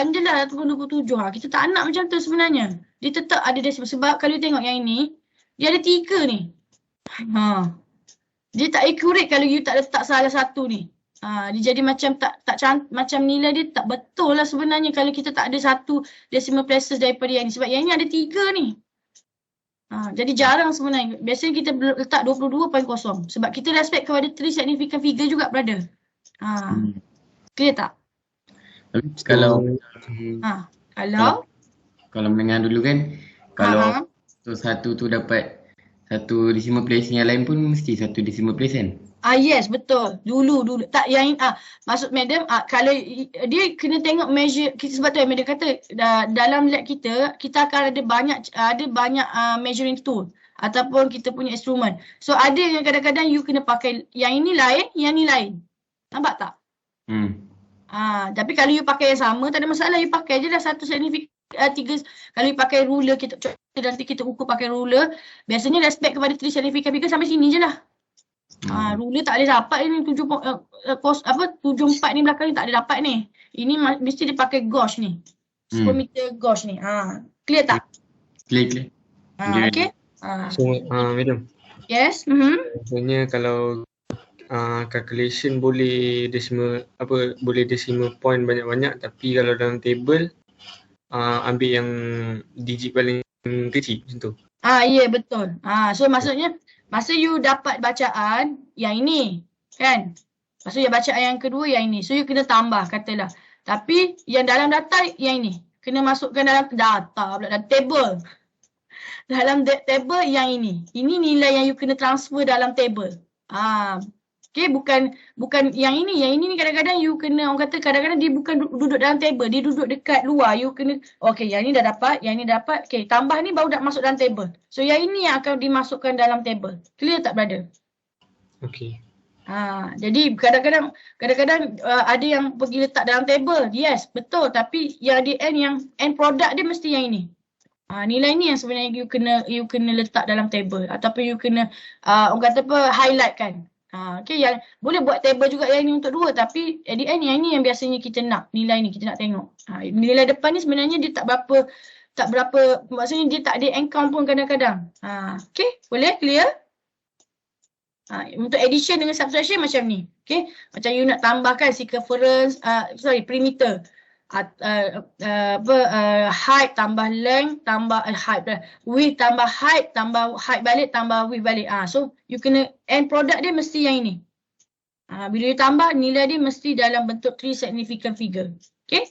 je lah ataupun 27. Kita tak nak macam tu sebenarnya. Dia tetap ada decimal sebab kalau you tengok yang ini dia ada 3 ni. Dia tak accurate kalau you tak letak salah satu ni. Dia jadi macam macam nilai dia tak betul lah sebenarnya kalau kita tak ada 1 decimal places daripada yang ni. Sebab yang ni ada 3 ni. Jadi jarang sebenarnya. Biasanya kita letak 22.0 sebab kita respect kepada 3 significant figure juga brother. Clear tak? Kalau mendengar dulu kan kalau satu tu dapat 1 decimal place yang lain pun mesti 1 decimal place kan? Yes, betul. Dulu. Tak yang maksud madam kalau dia kena tengok measure kita sebab tu madam kata dalam lab kita akan ada banyak measuring tool ataupun kita punya instrument. So ada yang kadang-kadang you kena pakai yang ini lain, yang ni lain. Nampak tak? Tapi kalau you pakai yang sama tak ada masalah, you pakai je lah 1 significant 3. Kalau you pakai ruler nanti kita ukur pakai ruler, biasanya respect kepada 3 significant figure sampai sini je lah. Ruler tak boleh dapat ni 74 ni belakang ni tak ada dapat ni. Ini mesti dia pakai gauge ni. 10 meter gauge ni. Clear tak? Clear. Okay. So madam. Yes. Maksudnya kalau calculation boleh decimal point banyak-banyak tapi kalau dalam table ambil yang digit paling kecil macam tu. Ya betul. So maksudnya masa you dapat bacaan yang ini kan. Maksudnya bacaan yang kedua yang ini. So you kena tambah katalah. Tapi yang dalam data yang ini kena masukkan dalam data pula dalam table. Dalam table yang ini. Ini nilai yang you kena transfer dalam table. Okay, bukan yang ini. Yang ini ni kadang-kadang you kena, orang kata kadang-kadang dia bukan duduk dalam table. Dia duduk dekat luar. You kena, okay, yang ni dah dapat, yang ni dapat. Okay, tambah ni baru dah masuk dalam table. So yang ini yang akan dimasukkan dalam table. Clear tak, brother? Okay. Jadi kadang-kadang ada yang pergi letak dalam table. Yes, betul. Tapi yang di end product dia mesti yang ini. Nilai ni yang sebenarnya you kena letak dalam table ataupun you kena orang kata apa, highlight kan. Okay, yang boleh buat table juga yang ni untuk dua, tapi at the end yang ni yang biasanya kita nak, nilai ni kita nak tengok. Nilai depan ni sebenarnya dia tak berapa, maksudnya dia tak ada account pun kadang-kadang. Okay, boleh clear? Untuk addition dengan subtraction macam ni. Okay, macam you nak tambahkan circumference, perimeter. Height tambah length tambah height, width tambah height balik tambah width balik. So you kena end product dia mesti yang ini. Bila you tambah, nilai dia mesti dalam bentuk 3 significant figure. Okay.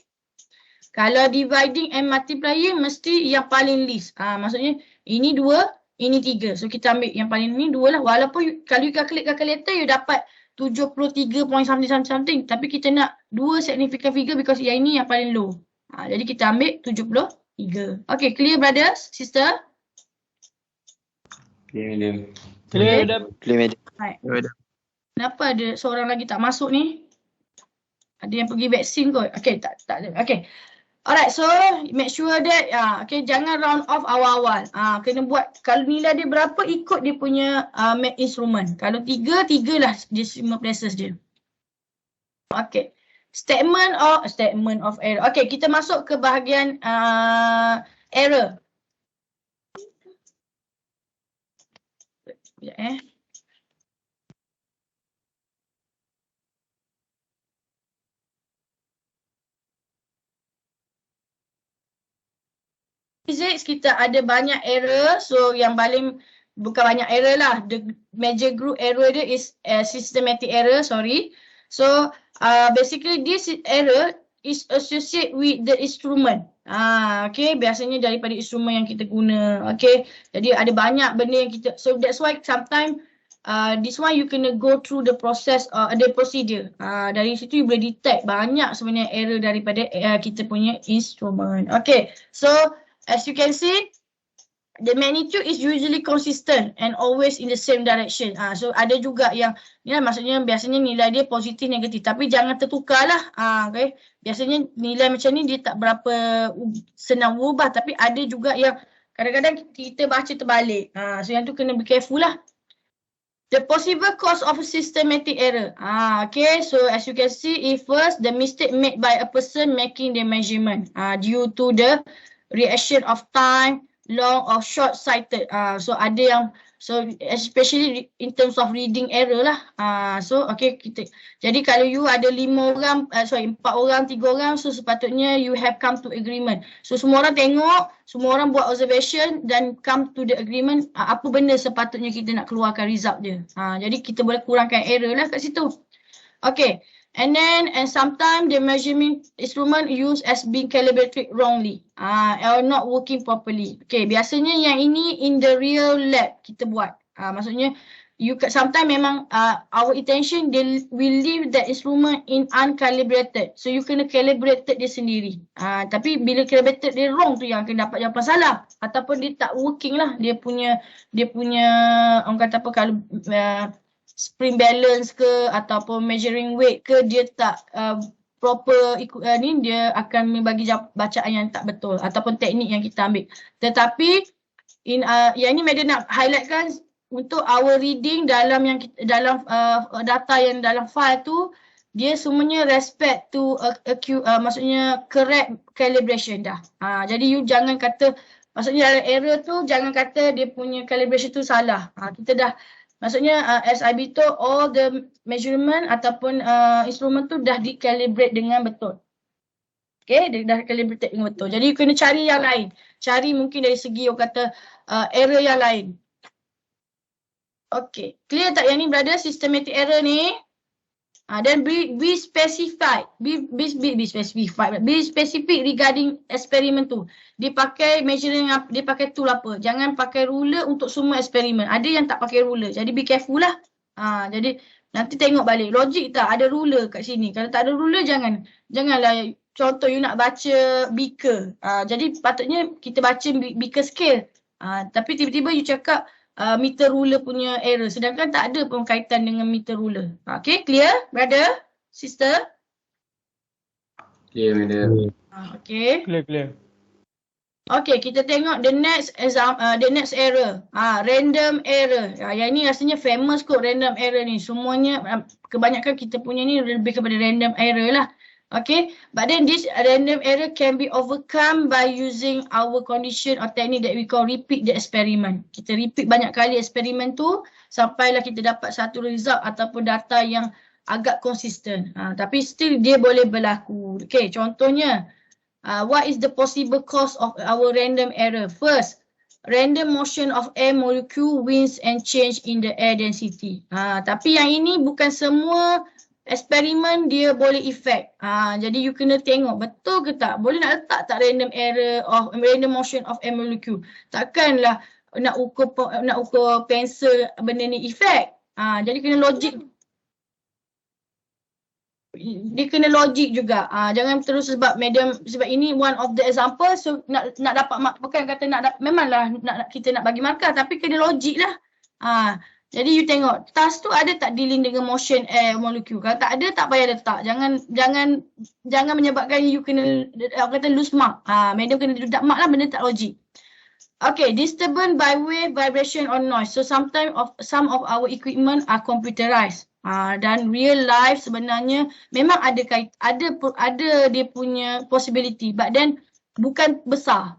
Kalau dividing and multiplying mesti yang paling least. Maksudnya ini 2, ini 3. So kita ambil yang paling ni 2 lah. Walaupun kalau you calculate calculator you dapat 73 point something, tapi kita nak 2 significant figure because yang ini yang paling low. Jadi kita ambil 73. Okay, clear brothers, sister? Clear, madam. Clear, madam. Clear, madam. Right. Kenapa ada seorang lagi tak masuk ni? Ada yang pergi vaksin kot. Okay, tak ada. Okay. Alright, so make sure that okay, jangan round off awal-awal. Kena buat, kalau nilai dia berapa ikut dia punya math instrument. Kalau 3 lah decimal places dia. Okay. Statement of error. Okay, kita masuk ke bahagian error. Sekejap Physics kita ada banyak error, so yang paling bukan banyak error lah, the major group error dia is systematic error, sorry. So basically this error is associated with the instrument. Okay, biasanya daripada instrument yang kita guna. Okay, jadi ada banyak benda yang kita, so that's why sometimes this one you kena go through the process, the procedure. Dari situ you boleh detect banyak sebenarnya error daripada kita punya instrument. Okay, so as you can see, the magnitude is usually consistent and always in the same direction. So ada juga yang ni lah, maksudnya biasanya nilai dia positif negatif, tapi jangan tertukar lah. Okay. Biasanya nilai macam ni dia tak berapa senang berubah, tapi ada juga yang kadang-kadang kita baca terbalik. So yang tu kena be careful lah. The possible cause of a systematic error. Okay, so as you can see, first the mistake made by a person making the measurement due to the reaction of time, long or short sighted. So ada yang, so especially in terms of reading error lah. So okay, jadi kalau you ada 4 orang, 3 orang, so sepatutnya you have come to agreement. So semua orang tengok, semua orang buat observation dan come to the agreement apa benda sepatutnya kita nak keluarkan result dia. Jadi kita boleh kurangkan error lah kat situ. Okay. And sometimes the measurement instrument used as being calibrated wrongly or not working properly. Okay, biasanya yang ini in the real lab kita buat. Maksudnya sometimes memang our intention they will leave that instrument in uncalibrated. So you kena calibrated dia sendiri. Tapi bila calibrated dia wrong tu yang akan dapat jawapan salah ataupun dia tak working lah, dia punya orang kata apa, kalau spring balance ke ataupun measuring weight ke dia tak proper ni, dia akan membagi bacaan yang tak betul ataupun teknik yang kita ambil. Tetapi yang ni Madam nak highlightkan untuk our reading dalam data yang dalam file tu, dia semuanya respect to maksudnya correct calibration dah. Jadi you jangan kata, maksudnya dalam error tu jangan kata dia punya calibration tu salah. Kita dah, maksudnya SIB tu all the measurement ataupun instrument tu dah di-calibrate dengan betul. Okay, dia dah calibrate dengan betul. Jadi you kena cari yang lain. Cari mungkin dari segi orang kata error yang lain. Okay, clear tak yang ni brother, systematic error ni? Then be specified. Be specific regarding eksperimen tu. Dia pakai measuring, dia pakai tool apa. Jangan pakai ruler untuk semua eksperimen. Ada yang tak pakai ruler. Jadi be careful lah. Jadi nanti tengok balik. Logik tak ada ruler kat sini. Kalau tak ada ruler janganlah. Contoh you nak baca beaker. Jadi patutnya kita baca beaker scale. Tapi tiba-tiba you cakap meter ruler punya error. Sedangkan tak ada pun kaitan dengan meter ruler. Okay, clear, brother, sister? Clear, madam. Okay. Clear. Okay, kita tengok the next error. Random error. Yang ni rasanya famous kot random error ni. Semuanya, kebanyakan kita punya ni lebih kepada random error lah. Okay, but then this random error can be overcome by using our condition or technique that we call repeat the experiment. Kita repeat banyak kali eksperimen tu sampailah kita dapat satu result ataupun data yang agak konsisten. Tapi still dia boleh berlaku. Okay, contohnya, what is the possible cause of our random error? First, random motion of air molecule, winds and change in the air density. Tapi yang ini bukan semua eksperimen dia boleh effect. Jadi you kena tengok betul ke tak. Boleh nak letak tak random error of random motion of air molecule. Takkanlah nak ukur pensel benda ni effect. Jadi kena logik. Dia kena logik juga. Jangan terus sebab ini one of the example, so nak dapat mark, bukan kata memanglah kita nak bagi markah, tapi kena logik lah. Jadi you tengok task tu ada tak dealing dengan motion air molecule. Kalau tak ada, tak payah letak. Jangan menyebabkan you kena lose mark. Madam kena deduct mark lah, benda tak logik. Okay, disturbance by wave, vibration or noise. So some of our equipment are computerized. Dan real life sebenarnya memang ada dia punya possibility, but then bukan besar.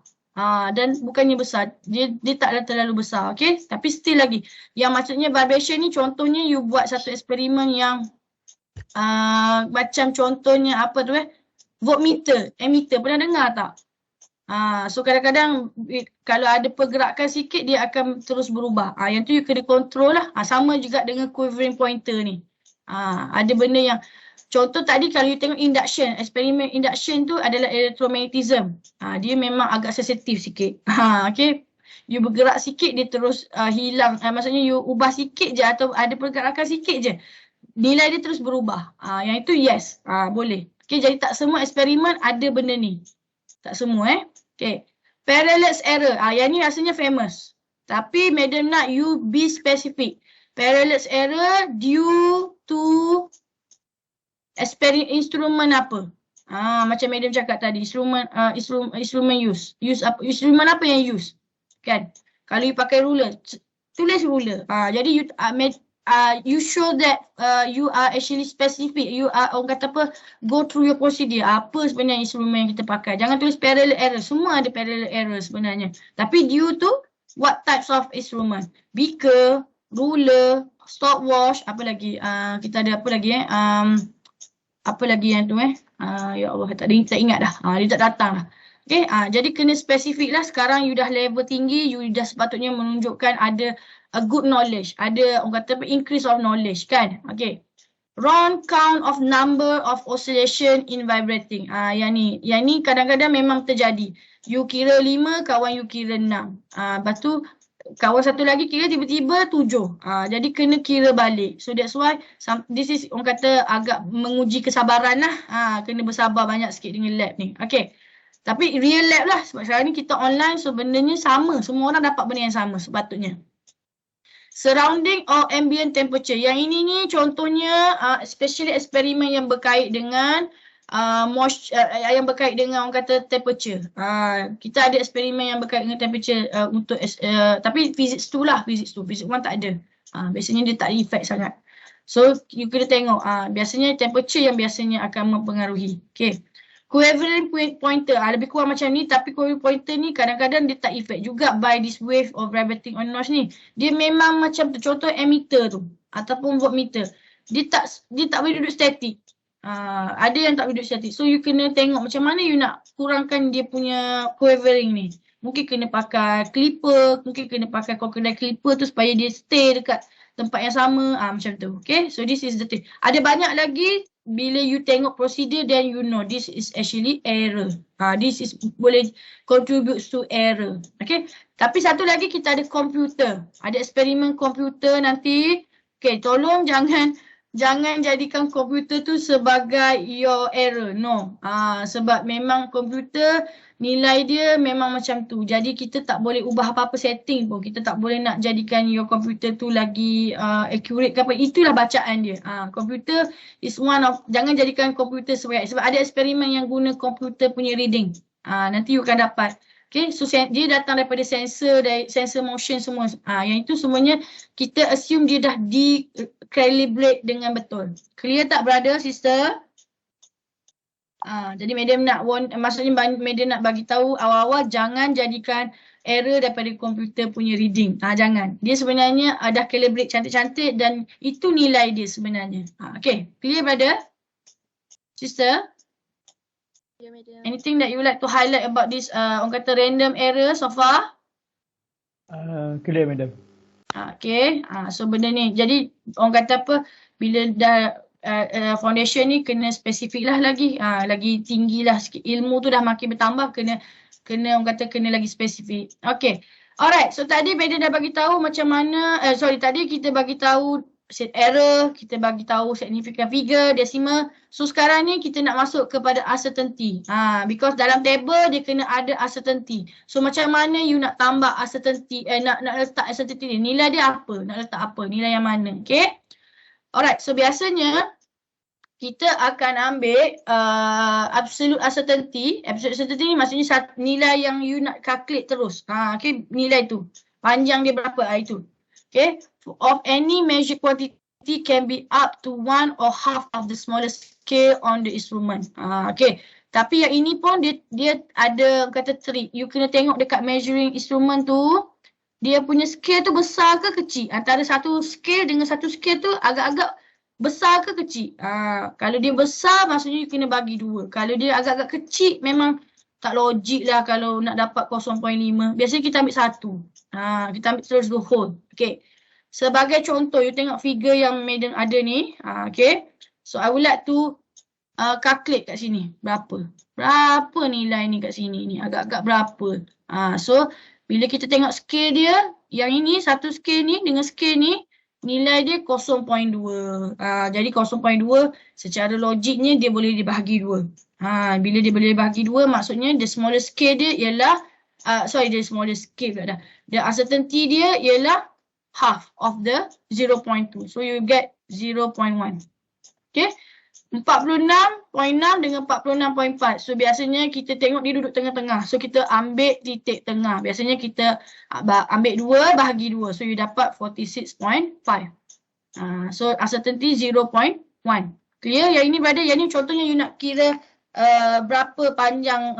Dan bukannya besar, dia tak terlalu besar, okay? Tapi still lagi, yang maksudnya vibration ni contohnya you buat satu eksperimen yang macam contohnya apa tu voltmeter, ammeter, pernah dengar tak? So kadang-kadang kalau ada pergerakan sikit dia akan terus berubah. Yang tu you kena control lah. Sama juga dengan quivering pointer ni. Ada benda yang contoh tadi kalau you tengok induction, eksperimen induction tu adalah electromagnetism. Dia memang agak sensitif sikit. Okay. You bergerak sikit dia terus hilang. Maksudnya you ubah sikit je atau ada pergerakan sikit je, nilai dia terus berubah. Yang itu yes, boleh. Okay, jadi tak semua eksperimen ada benda ni. Tak semua Okay. Parallax error. Yang ni rasanya famous. Tapi madam nak you be specific. Parallax error due to instrumen apa? Macam madam cakap tadi, instrumen use apa? Instrumen apa yang use? Kan? Kalau you pakai ruler, tulis ruler. Jadi you show that you are actually specific. You are orang kata apa? Go through your procedure. Apa sebenarnya instrumen yang kita pakai? Jangan tulis parallel error. Semua ada parallel error sebenarnya. Tapi due to what types of instrument? Beaker, ruler, stopwatch, apa lagi? Kita ada apa lagi apa lagi yang tu ya Allah, tak ingat dah. Dia tak datang lah. Okay, jadi kena spesifik lah. Sekarang you dah level tinggi, you dah sepatutnya menunjukkan ada a good knowledge. Ada orang kata increase of knowledge kan. Okay. Round count of number of oscillation in vibrating. Yang ni kadang-kadang memang terjadi. You kira 5, kawan you kira 6. Lepas tu kawan satu lagi kira tiba-tiba 7. Jadi kena kira balik. So that's why this is orang kata agak menguji kesabaran lah. Kena bersabar banyak sikit dengan lab ni. Okay. Tapi real lab lah. Sebab sekarang ni kita online, so bendanya sama. Semua orang dapat benda yang sama sepatutnya. Surrounding or ambient temperature. Yang ini ni contohnya especially eksperimen yang berkait dengan yang berkait dengan orang kata temperature. Kita ada eksperimen yang berkait dengan temperature untuk tapi physics 2 lah, physics 1 tak ada. Biasanya dia tak effect sangat. So you kena tengok biasanya temperature yang biasanya akan mempengaruhi. Okay. Quivering pointer lebih kurang macam ni, tapi quivering pointer ni kadang-kadang dia tak effect juga by this wave of vibrating on noise ni. Dia memang macam tu, contoh ammeter tu ataupun voltmeter. Dia tak boleh duduk statik. Ada yang tak boleh duduk statik. So you kena tengok macam mana you nak kurangkan dia punya quivering ni. Mungkin kena pakai clipper, mungkin kena pakai crocodile clipper tu supaya dia stay dekat tempat yang sama, macam tu. Okay, so this is the thing. Ada banyak lagi bila you tengok prosedur then you know this is actually error. This is boleh contribute to error. Okay, tapi satu lagi kita ada komputer. Ada eksperimen komputer nanti. Okay, tolong jangan jadikan komputer tu sebagai your error. No. Sebab memang komputer nilai dia memang macam tu. Jadi kita tak boleh ubah apa-apa setting pun. Kita tak boleh nak jadikan your komputer tu lagi accurate ke apa. Itulah bacaan dia. Komputer is one of, jangan jadikan komputer sebagai, sebab ada eksperimen yang guna komputer punya reading. Nanti you akan dapat. Okay, so dia datang daripada sensor motion semua. Yang itu semuanya kita assume dia dah di-calibrate dengan betul. Clear tak brother, sister? Jadi madam maksudnya madam nak bagi tahu awal-awal jangan jadikan error daripada komputer punya reading. Jangan. Dia sebenarnya dah calibrate cantik-cantik dan itu nilai dia sebenarnya. Okay, clear brother? Sister? Ya, madam. Anything that you would like to highlight about this orang kata random error so far? Clear, madam. Okay, so benda ni. Jadi orang kata apa, bila dah foundation ni kena spesifik lah lagi. Lagi tinggi lah sikit. Ilmu tu dah makin bertambah, kena orang kata kena lagi spesifik. Okay, alright. So tadi Madam dah bagi tahu macam mana, tadi kita bagi tahu set error, kita bagi tahu significant figure, decimal. So sekarang ni kita nak masuk kepada uncertainty. Because dalam table dia kena ada uncertainty. So macam mana you nak tambah uncertainty, nak letak uncertainty ni, nilai dia apa? Nak letak apa? Nilai yang mana? Okay. Alright, so biasanya kita akan ambil absolute uncertainty. Absolute uncertainty ni maksudnya nilai yang you nak calculate terus. Okay, nilai tu. Panjang dia berapa? Itu. Okay, of any measured quantity can be up to 1 or half of the smallest scale on the instrument. Okay, tapi yang ini pun dia ada kata trik. You kena tengok dekat measuring instrument tu, dia punya scale tu besar ke kecil. Antara satu scale dengan satu scale tu agak-agak besar ke kecil. Kalau dia besar maksudnya you kena bagi 2. Kalau dia agak-agak kecil memang tak logik lah kalau nak dapat 0.5. Biasanya kita ambil 1. Kita ambil terus the whole. Okay. Sebagai contoh, you tengok figure yang Madam ada ni. Okay. So I would like to calculate kat sini. Berapa? Berapa nilai ni kat sini ni? Agak-agak berapa? So bila kita tengok scale dia, yang ini satu scale ni dengan scale ni, nilai dia 0.2. Jadi 0.2 secara logiknya dia boleh dibahagi 2. Bila dia boleh dibahagi 2 maksudnya the smallest scale dia ialah the smallest scale pula dah. The uncertainty dia ialah half of the 0.2. So you get 0.1. Okay. 46.6 dengan 46.4. So biasanya kita tengok dia duduk tengah-tengah. So kita ambil titik tengah. Biasanya kita ambil 2 bahagi 2. So you dapat 46.5. So uncertainty 0.1. Clear? Yang ini brother, yang ini contohnya you nak kira berapa panjang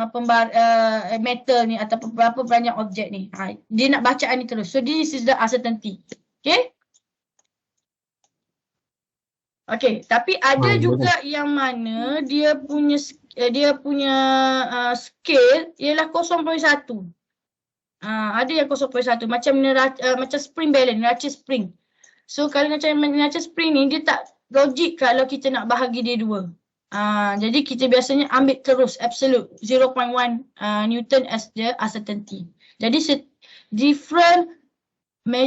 metal ni atau berapa banyak objek ni. Dia nak bacaan ni terus. So this is the uncertainty. Okay? Okay, tapi ada juga yang mana dia punya scale ialah 0.1. Ada yang 0.1 macam spring balance, neraca spring. So kalau macam neraca spring ni dia tak logik kalau kita nak bahagi dia 2. Jadi kita biasanya ambil terus absolute 0.1 Newton as the uncertainty. Jadi different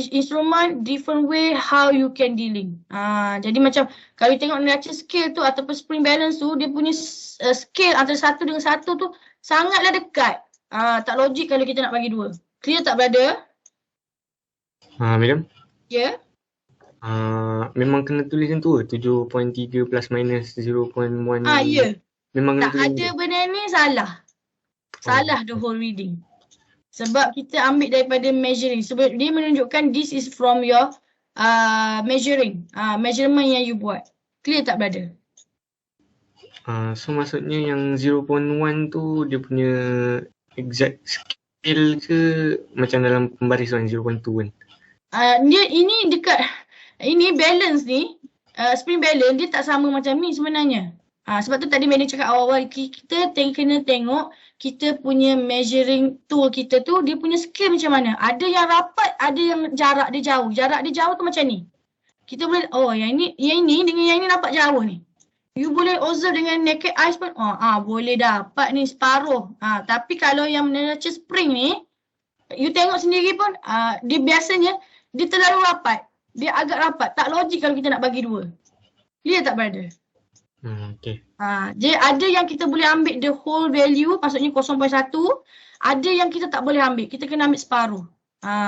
instrument, different way how you can dealing. Jadi macam kalau you tengok neraca scale tu ataupun spring balance tu, dia punya scale antara satu dengan satu tu sangatlah dekat. Tak logik kalau kita nak bagi 2. Clear tak brother? Madam? Ya? Yeah. Memang kena tulis yang tu 7.3 plus minus 0.1. Ya. Memang kena tak tulis. ada benda ni salah. Salah the whole reading. Sebab kita ambil daripada measuring. Sebab dia menunjukkan this is from your measuring. Measurement yang you buat. Clear tak brother? So maksudnya yang 0.1 tu dia punya exact scale ke macam dalam pembarisan 0.2 kan? Dia ini dekat, ini balance ni, spring balance dia tak sama macam ni sebenarnya. Sebab tu tadi Madam cakap awal-awal kita kena tengok kita punya measuring tool kita tu dia punya scale macam mana. Ada yang rapat, ada yang jarak dia jauh. Jarak dia jauh tu macam ni. Kita boleh, oh yang ini dengan yang ini nampak jauh ni. You boleh observe dengan naked eyes pun, boleh dapat ni separuh. Tapi kalau yang nurture spring ni, you tengok sendiri pun, dia biasanya, dia terlalu rapat. Dia agak rapat. Tak logik kalau kita nak bagi 2. Clear tak, brother? Okay. Jadi ada yang kita boleh ambil the whole value, maksudnya 0.1. Ada yang kita tak boleh ambil. Kita kena ambil separuh.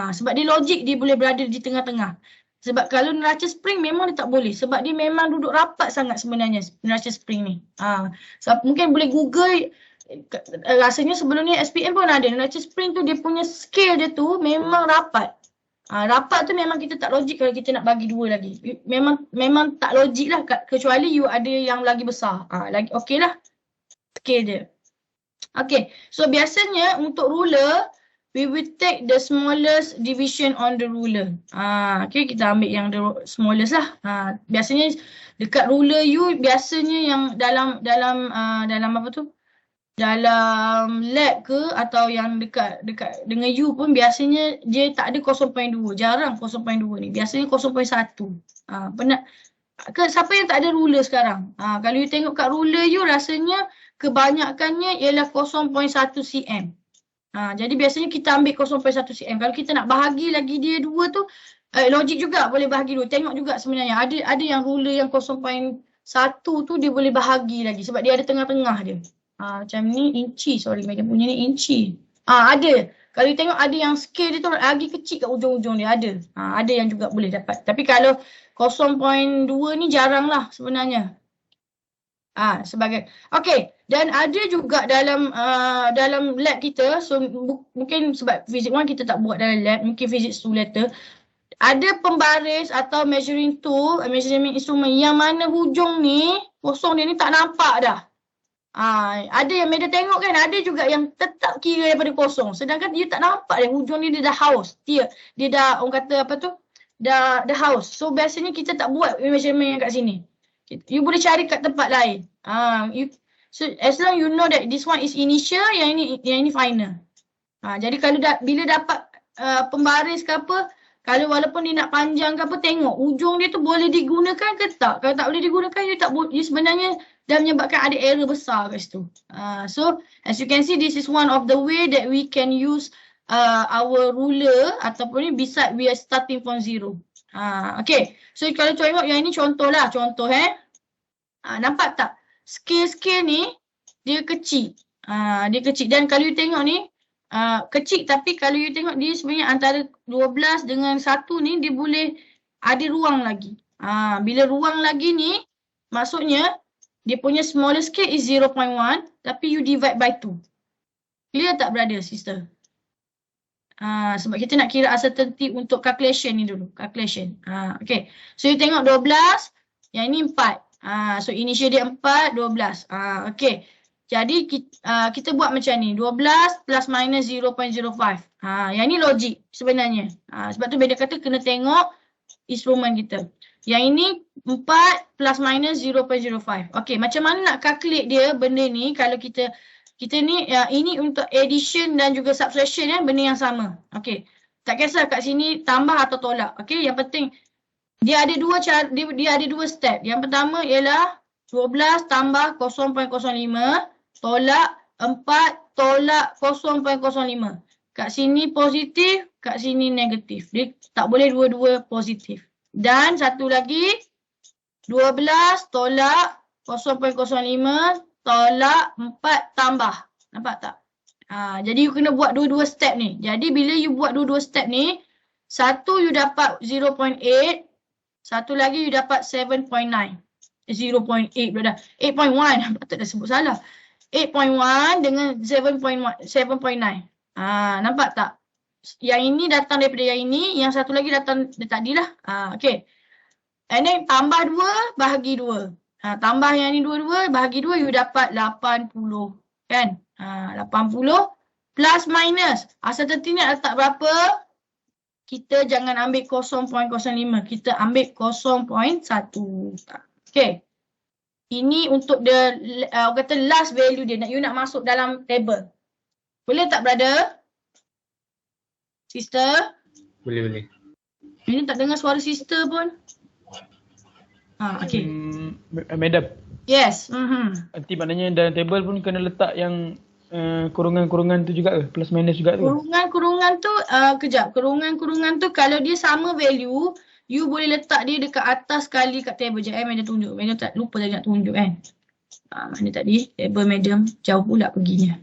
Sebab dia logik, dia boleh berada di tengah-tengah. Sebab kalau neraca spring memang dia tak boleh. Sebab dia memang duduk rapat sangat sebenarnya neraca spring ni. So, mungkin boleh google. Rasanya sebelum ni SPM pun ada. Neraca spring tu dia punya scale dia tu memang rapat. Rapat tu memang kita tak logik kalau kita nak bagi 2 lagi. Memang tak logik lah. Kecuali you ada yang lagi besar. Lagi okey lah. Scale dia. Okay. So biasanya untuk ruler, we will take the smallest division on the ruler. Okay, kita ambil yang the smallest lah. Biasanya dekat ruler you, biasanya yang dalam apa tu? Dalam lab ke atau yang dekat dengan you pun biasanya dia tak ada 0.2. Jarang 0.2 ni. Biasanya 0.1. Siapa yang tak ada ruler sekarang? Kalau you tengok kat ruler you, rasanya kebanyakannya ialah 0.1 cm. Jadi biasanya kita ambil 0.1 cm. Kalau kita nak bahagi lagi dia 2 tu, logik juga boleh bahagi 2. Tengok juga sebenarnya. Ada yang ruler yang 0.1 tu dia boleh bahagi lagi sebab dia ada tengah-tengah dia. Macam ni inci, sorry macam punya ni inci. Ada. Kalau you tengok ada yang scale dia tu lagi kecil kat ujung-ujung dia ada. Ada yang juga boleh dapat. Tapi kalau 0.2 ni jarang lah sebenarnya. Sebagai okey, dan ada juga dalam lab kita, so mungkin sebab physics 1 kita tak buat dalam lab, mungkin physics 2 later, ada pembaris atau measuring tool, measurement instrument yang mana hujung ni kosong dia ni tak nampak dah. Ada yang Meda tengok kan, ada juga yang tetap kira daripada kosong, sedangkan dia tak nampak dia hujung ni dia dah haus. Dia dah orang kata apa tu? Dah haus. So biasanya kita tak buat measurement yang kat sini. You boleh cari kat tempat lain. So as long you know that this one is initial, yang ini final. Jadi kalau bila dapat pembaris ke apa, kalau walaupun dia nak panjang ke apa, tengok ujung dia tu boleh digunakan ke tak. Kalau tak boleh digunakan, you sebenarnya dah menyebabkan ada error besar kat situ. So as you can see, this is one of the way that we can use our ruler ataupun ni beside we are starting from 0. Okay, so kalau tengok yang ini contoh. Nampak tak? Scale ni dia kecil. Dia kecil dan kalau you tengok ni kecil, tapi kalau you tengok dia sebenarnya antara 12 dengan 1 ni dia boleh ada ruang lagi. Bila ruang lagi ni maksudnya dia punya smallest scale is 0.1 tapi you divide by 2. Clear tak, brother, sister? Sebab kita nak kira uncertainty untuk calculation ni dulu. Calculation. Okay. So you tengok 12. Yang ni 4. So initial dia 4, 12. Okay. Jadi kita buat macam ni. 12 plus minus 0.05. Yang ni logik sebenarnya. Sebab tu Beda kata kena tengok instrumen kita. Yang ini 4 plus minus 0.05. Okay. Macam mana nak calculate dia benda ni kalau kita ni, ini untuk addition dan juga subtraction benda yang sama. Okey. Tak kisah kat sini tambah atau tolak. Okey, yang penting dia ada dua cara, dia ada dua step. Yang pertama ialah 12 tambah 0.05 tolak 4 tolak 0.05. Kat sini positif, kat sini negatif. Dia tak boleh dua-dua positif. Dan satu lagi 12 tolak 0.05 tolak 4 tambah. Nampak tak? Jadi you kena buat dua-dua step ni. Jadi bila you buat dua-dua step ni, satu you dapat 0.8, satu lagi you dapat 7.9. 0.8 pula dah. 8.1. Patut dah sebut salah. 8.1 dengan 7.9. Nampak tak? Yang ini datang daripada yang ini, yang satu lagi datang dari tadi lah. Okay. And then tambah 2 bahagi 2. Tambah yang ni 2 bahagi 2 you dapat 80 kan. 80 plus minus. Uncertainty ni letak berapa? Kita jangan ambil 0.05. Kita ambil 0.1. Okay. Ini untuk kata last value dia. You nak masuk dalam table. Boleh tak, brother? Sister? Boleh. Ini tak dengar suara sister pun. Okay. Madam, Yes. nanti maknanya dalam table pun kena letak yang kurungan-kurungan tu juga ke? Plus minus juga tu ke? Kurungan-kurungan tu, kejap. Kurungan-kurungan tu kalau dia sama value, you boleh letak dia dekat atas sekali kat table. Sekejap Madam tunjuk. Madam tak lupa tadi nak tunjuk kan. Mana tadi? Table Madam jauh pula perginya.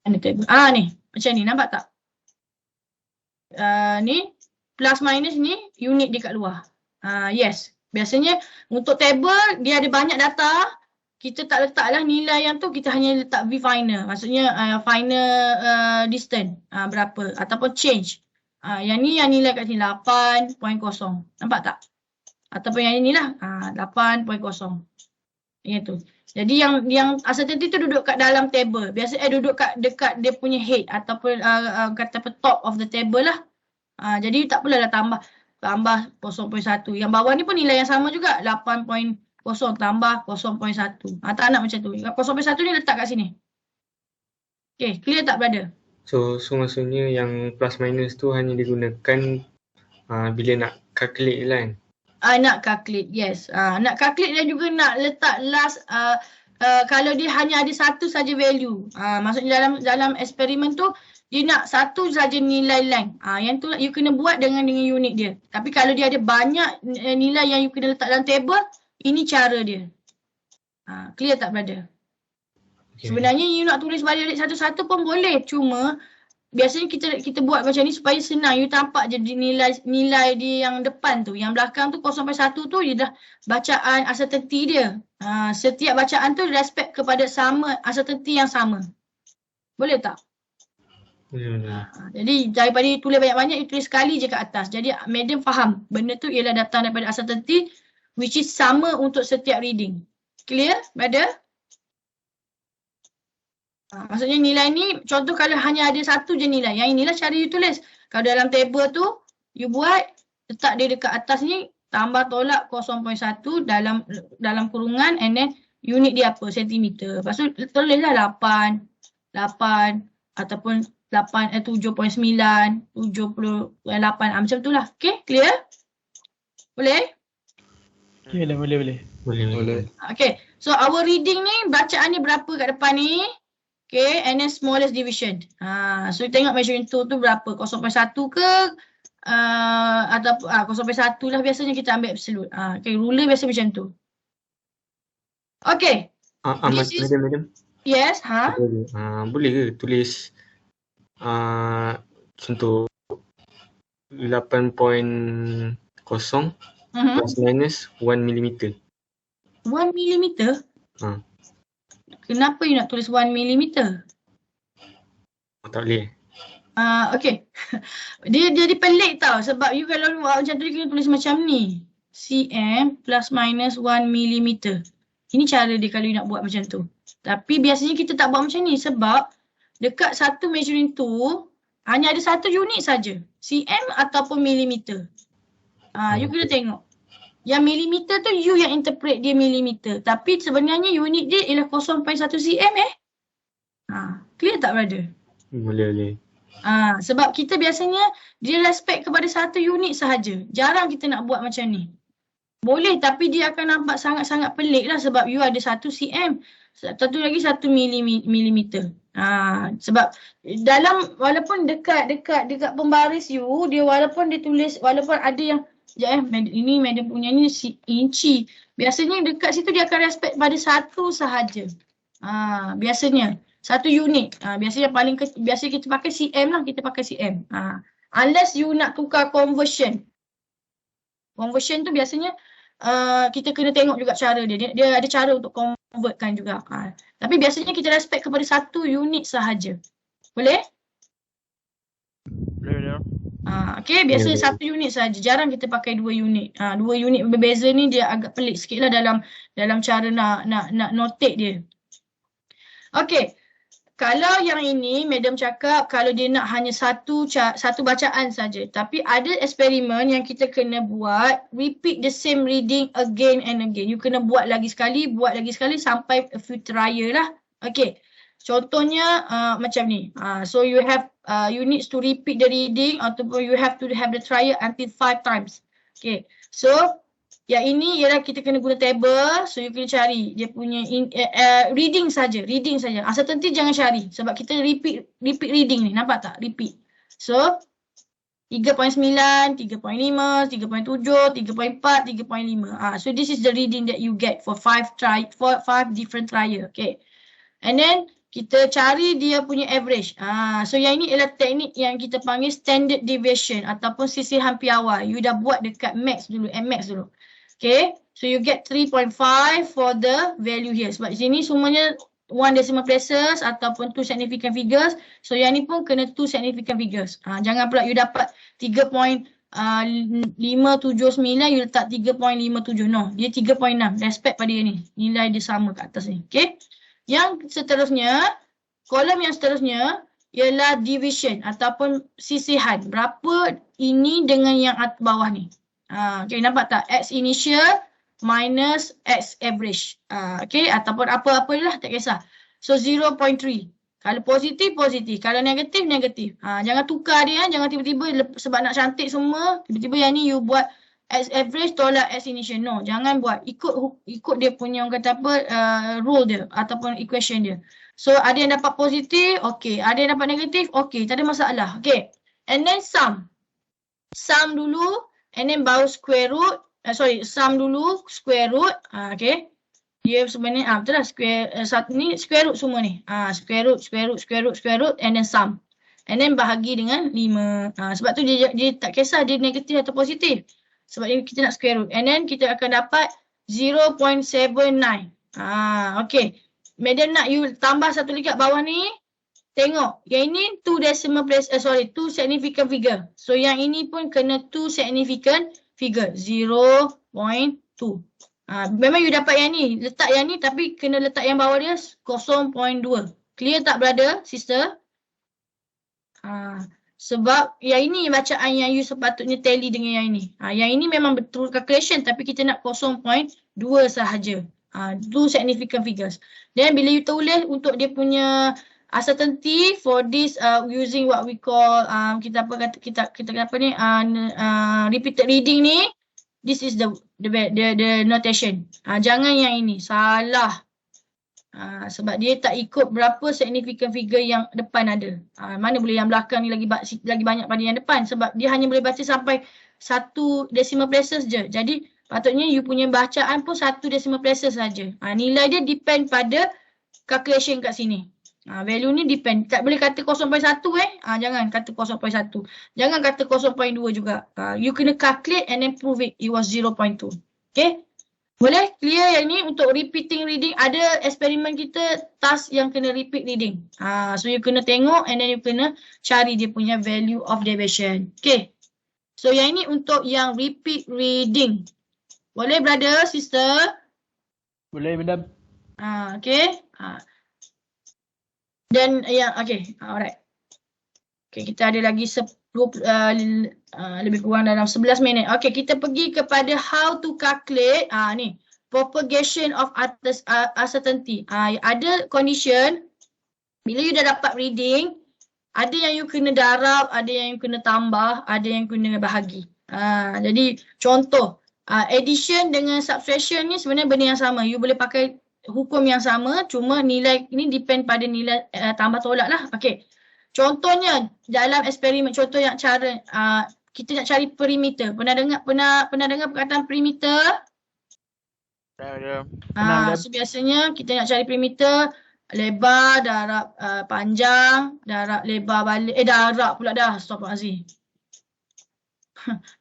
Mana table? Ni. Macam ni. Nampak tak? Ni. Plus minus ni unit dia kat luar. Yes. Biasanya untuk table dia ada banyak data. Kita tak letaklah nilai yang tu, kita hanya letak V final. Maksudnya final distance berapa ataupun change. Yang ni yang nilai kat sini 8.0. Nampak tak? Ataupun yang ini lah 8.0. Yang tu. Jadi yang uncertainty tu duduk kat dalam table. Biasa duduk dekat dia punya head ataupun kata apa top of the table lah. Jadi tak perlulah tambah 0.1. Yang bawah ni pun nilai yang sama juga 8.0 tambah 0.1. Tak nak macam tu. 0.1 ni letak kat sini. Okay, clear tak brother? So maksudnya yang plus minus tu hanya digunakan bila nak calculate lah kan? Nak calculate, yes. Nak calculate dan juga nak letak last kalau dia hanya ada satu saja value. Maksudnya dalam eksperimen tu dia nak satu saja nilai length. Yang tu you kena buat dengan unit dia. Tapi kalau dia ada banyak nilai yang you kena letak dalam table, ini cara dia. Clear tak brother? Okay. Sebenarnya you nak tulis balik satu-satu pun boleh. Cuma biasanya kita buat macam ni supaya senang. You tampak je nilai dia yang depan tu. Yang belakang tu 0.1 tu dia dah bacaan uncertainty dia. Setiap bacaan tu respect kepada sama uncertainty yang sama. Boleh tak? Jadi daripada tulis banyak-banyak, you tulis sekali je kat atas. Jadi Madam faham benda tu ialah datang daripada uncertainty which is sama untuk setiap reading. Clear, brother? Maksudnya nilai ni, contoh kalau hanya ada satu je nilai. Yang inilah cara you tulis. Kalau dalam table tu, you buat, letak dia dekat atas ni, tambah tolak 0.1 dalam kurungan and then unit dia apa? Sentimeter. Lepas tu tulislah 8 ataupun 7.9, 78, macam tu lah. Okay, clear? Boleh? Okay, boleh. Okay. Okay, so our reading ni, bacaan ni berapa kat depan ni? Okay, and then smallest division. So tengok measuring tool tu berapa? 0.1 ke? Atau 0.1 lah biasanya kita ambil absolute. Okay, ruler biasa macam tu. Okay. Madam. Yes, boleh ke tulis contoh 8.0 plus minus 1 mm. 1 mm? Kenapa you nak tulis 1 mm? Tak boleh. Okay. Dia jadi pelik tau sebab you kalau buat macam tu, you kena tulis macam ni. cm plus minus 1 mm. Ini cara dia kalau you nak buat macam tu. Tapi biasanya kita tak buat macam ni sebab dekat satu measuring tool hanya ada satu unit saja. cm ataupun millimeter. You kena tengok. Yang milimeter tu you yang interpret dia milimeter. Tapi sebenarnya unit dia ialah 0.1 cm Clear tak brother? Boleh. Sebab kita biasanya dia respect kepada satu unit sahaja. Jarang kita nak buat macam ni. Boleh tapi dia akan nampak sangat-sangat pelik lah sebab you ada 1 cm. Satu lagi 1 milimeter. Sebab dalam walaupun dekat pembaris you, dia walaupun dia tulis, walaupun ada yang ini Madam punya ni inci. Biasanya dekat situ dia akan respect pada satu sahaja. Biasanya satu unit. Biasanya biasa kita pakai cm lah, kita pakai cm. Unless you nak tukar conversion. Conversion tu biasanya kita kena tengok juga cara dia. Dia ada cara untuk convertkan juga. Tapi biasanya kita respect kepada satu unit sahaja. Boleh? Boleh. Okay, biasa satu unit saja. Jarang kita pakai 2 unit. 2 unit berbeza ni dia agak pelik sikit lah dalam cara nak notate dia. Okay. Kalau yang ini, Madam cakap kalau dia nak hanya satu bacaan saja. Tapi ada eksperimen yang kita kena buat, repeat the same reading again and again. You kena buat lagi sekali sampai a few trial lah. Okay. Contohnya macam ni. So you have you need to repeat the reading ataupun you have to have the trial until 5 times. Okay. So yang ini ialah kita kena guna table. So you kena cari dia punya reading saja, reading saja. Uncertainty jangan cari sebab kita repeat reading ni. Nampak tak? Repeat. So 3.9, 3.5, 3.7, 3.4, 3.5. So this is the reading that you get for 5 different trial. Okay. And then kita cari dia punya average. So yang ini adalah teknik yang kita panggil standard deviation ataupun sisihan piawai. You dah buat dekat max dulu, max dulu. Okay. So you get 3.5 for the value here. Sebab di sini semuanya 1 decimal places ataupun 2 significant figures. So yang ni pun kena 2 significant figures. Jangan pula you dapat 3.579 you letak 3.57. No, dia 3.6. Respect pada dia ni. Nilai dia sama kat atas ni. Okay. Yang seterusnya, kolom yang seterusnya ialah division ataupun sisihan. Berapa ini dengan yang bawah ni. Okay, nampak tak? X initial minus X average. Okay, ataupun apa-apalah tak kisah. So 0.3. Kalau positif, positif. Kalau negatif, negatif. Jangan tukar dia. Jangan tiba-tiba sebab nak cantik semua. Tiba-tiba yang ni you buat X average tolak X initial. No, jangan buat. Ikut dia punya orang kata apa rule dia ataupun equation dia. So ada yang dapat positif, okay. Ada yang dapat negatif, okay. Tak ada masalah. Okay. And then sum. Sum dulu and then baru square root. Sum dulu square root. Okay. Dia sebenarnya betul lah ni square root semua ni. Square root and then sum. And then bahagi dengan 5. Sebab tu dia tak kisah dia negatif atau positif. Sebab kita nak square root. And then kita akan dapat 0.79. Okay. Median nak you tambah satu lagi kat bawah ni. Tengok. Yang ini 2 decimal place. 2 significant figure. So yang ini pun kena 2 significant figure. 0.2. Memang you dapat yang ni. Letak yang ni tapi kena letak yang bawah dia 0.2. Clear tak brother, sister? Sebab yang ini bacaan yang you sepatutnya tally dengan yang ini. Yang ini memang betul calculation tapi kita nak 0.2 sahaja. 2 significant figures. Dan bila you tulis untuk dia punya uncertainty for this using what we call kita apa ni repeated reading ni, this is the notation. Jangan yang ini. Salah. Sebab dia tak ikut berapa significant figure yang depan ada. Mana boleh yang belakang ni lagi banyak pada yang depan. Sebab dia hanya boleh baca sampai 1 decimal places je. Jadi patutnya you punya bacaan pun 1 decimal places saja. Nilai dia depend pada calculation kat sini. Value ni depend. Tak boleh kata 0.1 jangan kata 0.1. Jangan kata 0.2 juga. You kena calculate and then prove it was 0.2. Okay. Boleh clear yang ni untuk repeating reading. Ada eksperimen kita task yang kena repeat reading. So you kena tengok and then you kena cari dia punya value of deviation. Okay. So yang ini untuk yang repeat reading. Boleh brother, sister? Boleh madam. Okay. Dan yang okay. Alright. Okay, kita ada lagi lebih kurang dalam 11 minit. Okay, kita pergi kepada how to calculate ni propagation of uncertainty. Ada condition bila you dah dapat reading, ada yang you kena darab, ada yang you kena tambah, ada yang kena bahagi. Jadi contoh addition dengan subtraction ni sebenarnya benda yang sama. You boleh pakai hukum yang sama, cuma nilai ini depend pada nilai tambah tolak lah. Okay. Contohnya dalam eksperimen, contoh yang cara kita nak cari perimeter. Pernah dengar perkataan perimeter? So biasanya kita nak cari perimeter, lebar darab panjang, darab lebar balik. Darab pula dah. Astagfirullahalazim.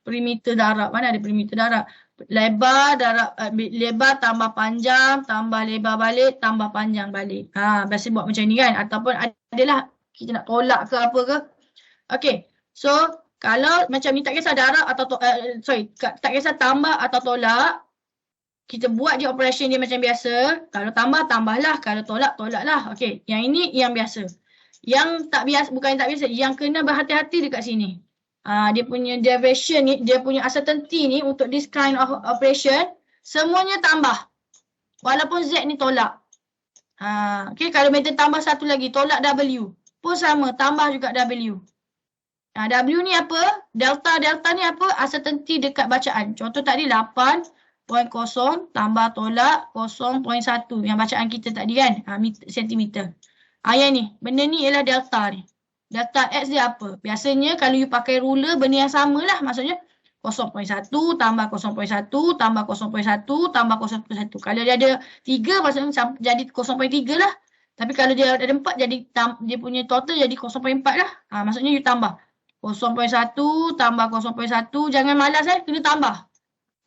Perimeter darab. Mana ada perimeter darab? Lebar darab lebar tambah panjang, tambah lebar balik, tambah panjang balik. Biasa buat macam ni kan, ataupun adalah kita nak tolak ke apa ke. Okay. So kalau macam ni tak kisah darab atau tak kisah tambah atau tolak, kita buat je operation dia macam biasa. Kalau tambah, tambahlah. Kalau tolak, tolaklah. Okay. Yang ini yang biasa. Yang tak biasa, bukan yang tak biasa, yang kena berhati-hati dekat sini. Dia punya deviation ni, dia punya uncertainty ni untuk this kind of operation, semuanya tambah. Walaupun Z ni tolak. Okay, kalau method tambah satu lagi, tolak W. Pun sama, tambah juga W. W ni apa? Delta ni apa? Uncertainty dekat bacaan. Contoh tadi 8.0 tambah tolak 0.1. Yang bacaan kita tadi kan? Sentimeter. Yang ni. Benda ni ialah delta ni. Delta X dia apa? Biasanya kalau you pakai ruler, benda yang sama lah. Maksudnya 0.1 tambah 0.1 tambah 0.1 tambah 0.1. Kalau dia ada 3, maksudnya jadi 0.3 lah. Tapi kalau dia ada 4, jadi dia punya total jadi 0.4 lah. Maksudnya you tambah 0.1 tambah 0.1. Jangan malas kena tambah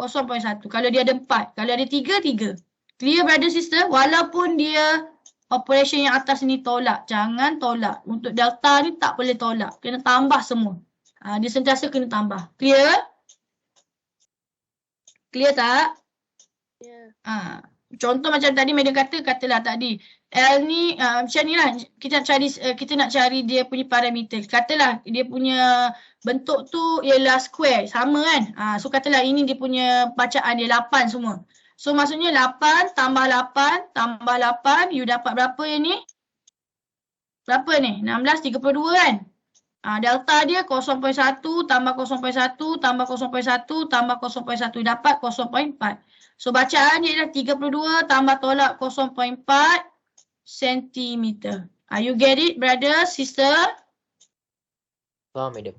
0.1. Kalau dia ada 4. Kalau ada 3, 3. Clear brother sister? Walaupun dia operation yang atas ni tolak. Jangan tolak. Untuk delta ni tak boleh tolak. Kena tambah semua. Dia sentiasa kena tambah. Clear? Clear tak? Ya. Contoh macam tadi Madam katalah tadi. L ni macam ni lah. Kita nak cari dia punya parameter. Katalah dia punya bentuk tu ialah square. Sama kan? So katalah ini dia punya bacaan dia 8 semua. So maksudnya 8 tambah 8 tambah 8. You dapat berapa yang ni? Berapa ni? 16, 32 kan? Delta dia 0.1 tambah 0.1 tambah 0.1 tambah 0.1 dapat 0.4. So bacaan dia adalah 32 tambah tolak 0.4 cm. You get it brother, sister? Faham, madam.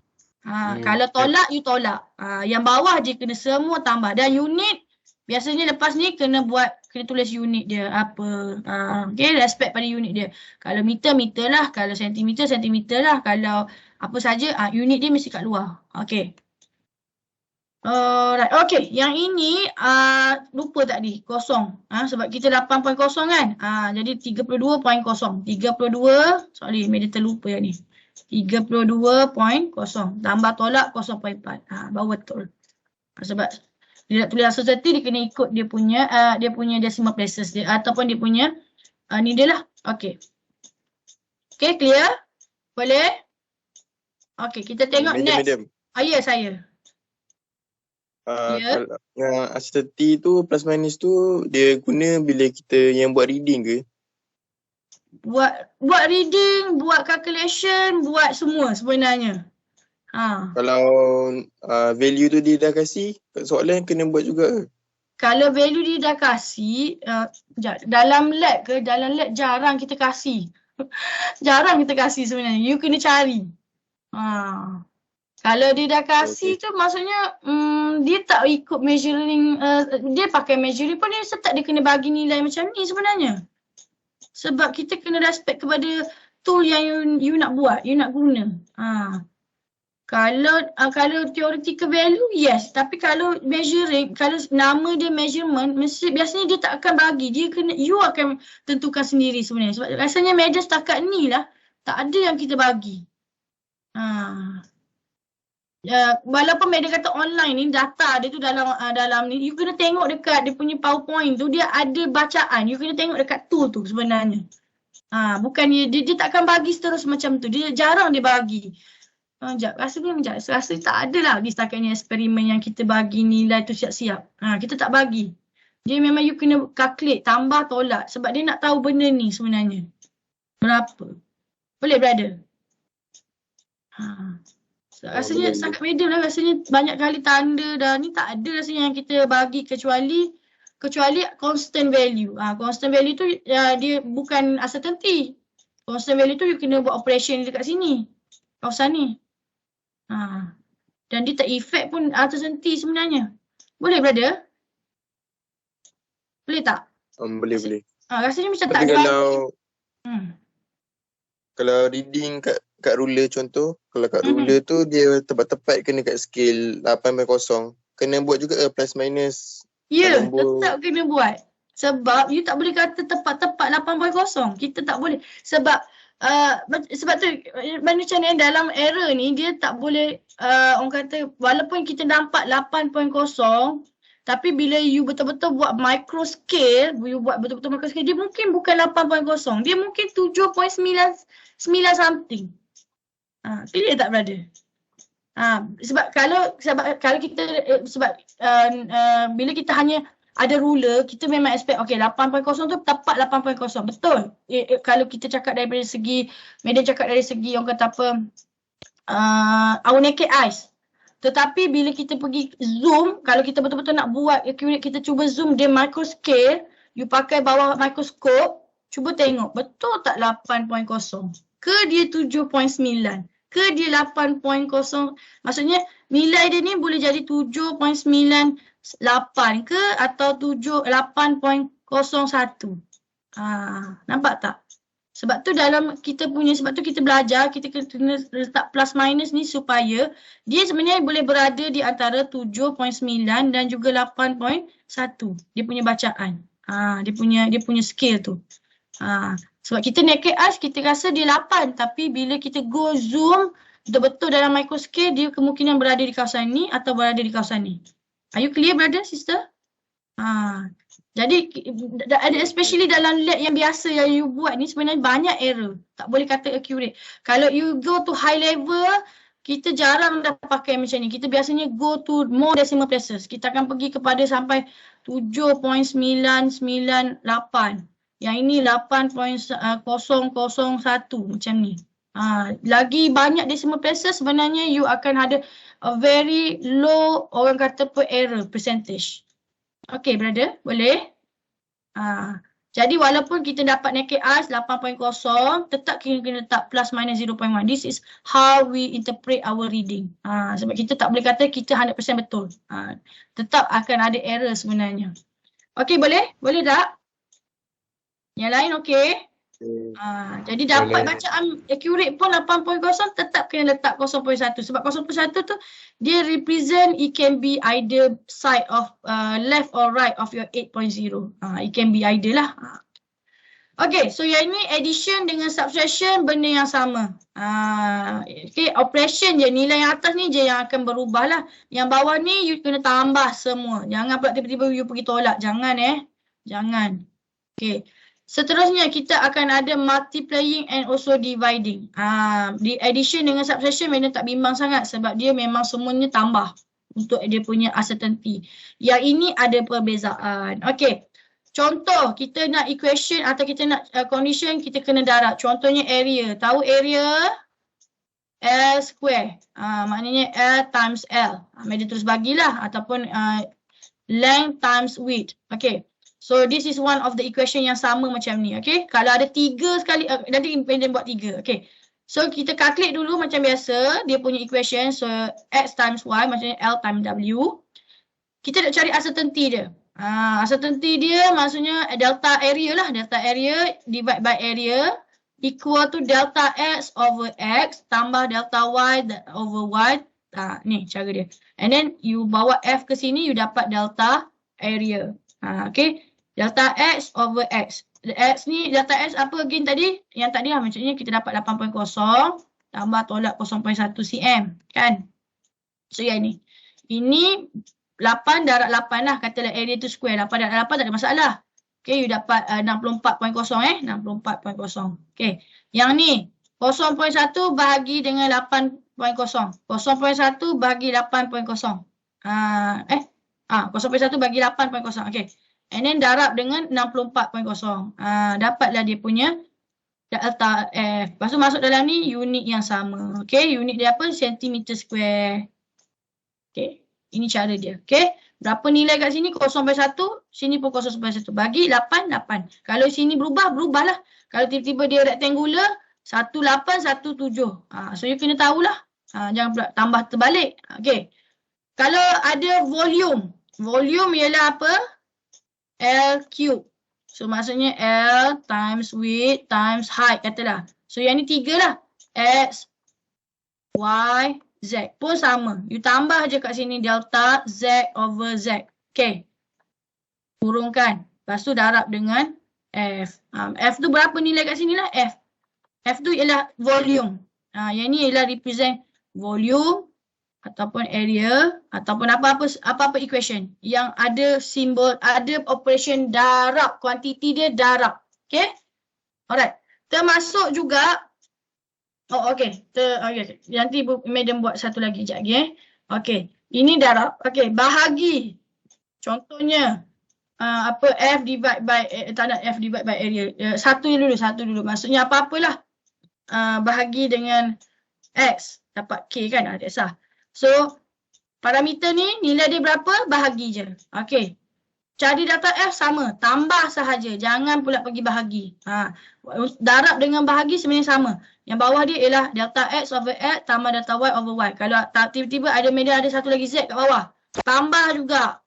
Kalau tolak, you tolak. Yang bawah je kena semua tambah. Dan unit, biasanya lepas ni kena tulis unit dia apa. Okay, respect pada unit dia. Kalau meter, meter lah. Kalau sentimeter, sentimeter lah. Kalau apa saja, unit dia mesti kat luar. Okay. Alright, okay. Yang ini lupa tadi, kosong. Sebab kita 8.0 kan. Jadi 32.0. 32, sorry, media terlupa yang ni. 32.0 tambah tolak 0.4. Baru betul. Sebab dia nak tulis uncertainty, dia kena ikut dia punya decimal places dia ataupun dia punya ni dia lah. Okay. Okay, clear? Boleh? Okay, kita tengok next. Ya, saya. Kalau uncertainty tu plus minus tu dia guna bila kita yang buat reading ke? Buat reading, buat calculation, buat semua sebenarnya. Kalau value tu dia dah kasih, soalan kena buat juga ke? Kalau value dia dah kasih, dalam lab ke? Dalam lab jarang kita kasih. Jarang kita kasih sebenarnya. You kena cari. Kalau dia dah kasih tu maksudnya dia tak ikut measuring, dia pakai measuring pun dia tetap dia kena bagi nilai macam ni sebenarnya. Sebab kita kena respect kepada tool yang you nak buat, you nak guna. Kalau theoretical value, yes. Tapi kalau measuring, kalau nama dia measurement, biasanya dia tak akan bagi. Dia kena, you akan tentukan sendiri sebenarnya. Sebab rasanya media setakat ni lah, tak ada yang kita bagi. Walaupun media kata online ni, data dia tu dalam ni, you kena tengok dekat dia punya PowerPoint tu, dia ada bacaan. You kena tengok dekat tool tu sebenarnya. Bukan dia tak akan bagi terus macam tu. Dia jarang dia bagi. Rasa tak ada lah lagi setakat ni eksperimen yang kita bagi nilai tu siap-siap. Kita tak bagi. Dia memang you kena calculate, tambah, tolak. Sebab dia nak tahu benda ni sebenarnya. Berapa. Boleh brother? Rasanya sangat medium lah. Rasanya banyak kali tanda dah. Ni tak ada rasanya yang kita bagi kecuali constant value. Constant value tu dia bukan uncertainty. Constant value tu you kena buat operation dekat sini. Kawasan ni. Dan dia tak efek pun uncertainty sebenarnya. Boleh brother? Boleh tak? Boleh. Rasanya macam tapi tak ada. Kalau reading kat ruler contoh, kalau kat ruler tu dia tepat-tepat kena kat scale 8.0. Kena buat juga plus minus. Ya, tetap kena buat. Sebab you tak boleh kata tepat-tepat 8.0. Kita tak boleh. Sebab tu macam ni dalam error ni dia tak boleh orang kata walaupun kita nampak 8.0 tapi bila you betul-betul buat micro scale, you buat betul-betul micro scale, dia mungkin bukan 8.0. Dia mungkin 7.9 something. Clear tak brother? Sebab kalau kita bila kita hanya ada ruler, kita memang expect, okay, 8.0 tu tepat 8.0. Betul. Kalau kita cakap daripada segi, Medan cakap dari segi orang kata apa, our naked eyes. Tetapi bila kita pergi zoom, kalau kita betul-betul nak buat accurate, kita cuba zoom dia micro scale, you pakai bawah mikroskop, cuba tengok betul tak 8.0 ke dia 7.9 ke dia 8.0. Maksudnya nilai dia ni boleh jadi 7.98 ke atau 8.01. Nampak tak? Sebab tu sebab tu kita belajar, kita kena letak plus minus ni supaya dia sebenarnya boleh berada di antara 7.9 dan juga 8.1. Dia punya bacaan. Dia punya scale tu. Sebab kita naked eyes, kita rasa dia 8. Tapi bila kita go zoom, betul-betul dalam micro scale, dia kemungkinan berada di kawasan ni atau berada di kawasan ni. Are you clear, brother, sister? Jadi, especially dalam lab yang biasa yang you buat ni, sebenarnya banyak error. Tak boleh kata accurate. Kalau you go to high level, kita jarang dah pakai macam ni. Kita biasanya go to more decimal places. Kita akan pergi kepada sampai 7.998. Yang ini 8.001 macam ni. Lagi banyak decimal places sebenarnya you akan ada a very low orang kata per error percentage. Okay, brother, boleh? Jadi walaupun kita dapat naked eyes 8.0, tetap kita kena letak plus minus 0.1. This is how we interpret our reading. Sebab kita tak boleh kata kita 100% betul. Tetap akan ada error sebenarnya. Okay, boleh? Boleh tak? Yang lain okey? Jadi dapat bacaan accurate pun 8.0 tetap kena letak 0.1. Sebab 0.1 tu dia represent, it can be either side of left or right of your 8.0. It can be either lah. Okay, so yang ini addition dengan subtraction benda yang sama. Okay, operation je, nilai yang atas ni je yang akan berubah lah. Yang bawah ni you kena tambah semua. Jangan pula tiba-tiba you pergi tolak. Jangan Jangan. Okay. Seterusnya kita akan ada multiplying and also dividing. Di addition dengan subtraction memang tak bimbang sangat sebab dia memang semuanya tambah untuk dia punya uncertainty. Yang ini ada perbezaan. Okey. Contoh kita nak equation atau kita nak condition, kita kena darab. Contohnya area. Tahu area? L square. Maknanya L times L. Media terus bagilah ataupun length times width. Okey. So this is one of the equation yang sama macam ni, okay? Kalau ada 3 sekali, nanti independent buat 3, okay? So kita calculate dulu macam biasa, dia punya equation, so x times y maksudnya L times W. Kita nak cari uncertainty dia. Uncertainty dia maksudnya delta area lah, delta area divide by area equal to delta x over x tambah delta y over y. Ni cara dia. And then you bawa f ke sini, you dapat delta area. Okay. Delta x over x. X ni, delta x apa again tadi? Yang tadi lah macamnya kita dapat 8.0 tambah tolak 0.1 cm. Kan? So yang ni. Ini 8 darab 8 lah. Katalah area tu square. 8 darab 8 tak ada masalah. Okay, you dapat 64.0 64.0. Okay. Yang ni 0.1 bahagi dengan 8.0. 0.1 bahagi 8.0. 0.1 bagi 8.0. Okay. And then darab dengan 64.0. Dapatlah dia punya delta F. Lepas tu masuk dalam ni unit yang sama. Okay. Unit dia apa? Centimeter square. Okay. Ini cara dia. Okay. Berapa nilai kat sini? 0.1. Sini pun 0.1. Bagi 8, 8. Kalau sini berubahlah. Kalau tiba-tiba dia rectangular, 1817. So you kena tahulah. Jangan pula tambah terbalik. Okay. Kalau ada volume. Volume ialah apa? L cube. So maksudnya L times width times height katalah. So yang ni 3 lah. X, Y, Z pun sama. You tambah je kat sini delta Z over Z. Okay. Kurungkan. Lepas tu darab dengan F. F tu berapa nilai kat sini lah? F. F tu ialah volume. Yang ni ialah represent volume ataupun area ataupun apa-apa equation yang ada simbol, ada operation darab, kuantiti dia darab. Okay? Alright. Termasuk juga, okay. Nanti madam buat satu lagi sekejap lagi. Okay. Ini darab. Okay. Bahagi. Contohnya, F divide by tak nak F divide by area. Satu dulu. Maksudnya apa-apalah bahagi dengan X dapat K kan, tak sah. So parameter ni nilai dia berapa, bahagi je. Okey. Cari delta F sama, tambah sahaja, jangan pula pergi bahagi. Darab dengan bahagi sebenarnya sama. Yang bawah dia ialah delta X over X tambah delta Y over Y. Kalau tiba-tiba ada media ada satu lagi Z kat bawah, tambah juga.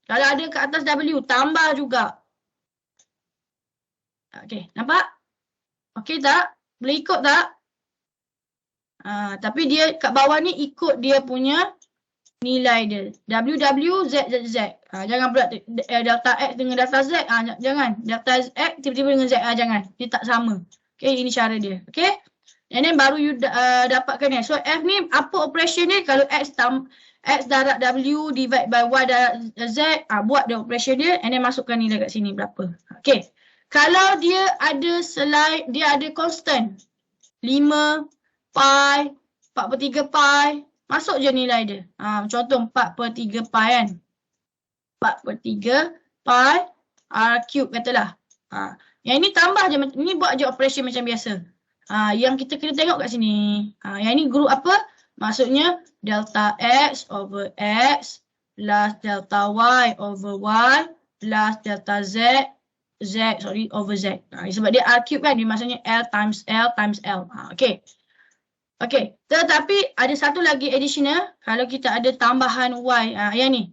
Kalau ada kat atas W, tambah juga. Okey, nampak? Okey tak? Boleh ikut tak? Tapi dia kat bawah ni ikut dia punya nilai dia. W, Z, Z, Z. Jangan pula delta X dengan delta Z. Jangan. Delta X tiba-tiba dengan Z. Jangan. Dia tak sama. Okay, ini cara dia. Okay. And then baru you dapatkan ni. So F ni apa operation dia? Kalau X darab W divide by Y darab Z. Buat dia operation dia. And then masukkan nilai kat sini berapa. Okay. Kalau dia ada dia ada constant. 5 pi, 4/3 pi. Masuk je nilai dia. Contoh 4/3 pi kan. 4/3 pi R cube katalah. Yang ini tambah je. Ini buat je operation macam biasa. Yang kita kena tengok kat sini. Yang ini group apa? Maksudnya delta X over X plus delta Y over Y plus delta Z over Z. Sebab dia R cube kan. Dia maksudnya L times L times L. Okay. Okay, tetapi ada satu lagi additional. Kalau kita ada tambahan Y, yang ni.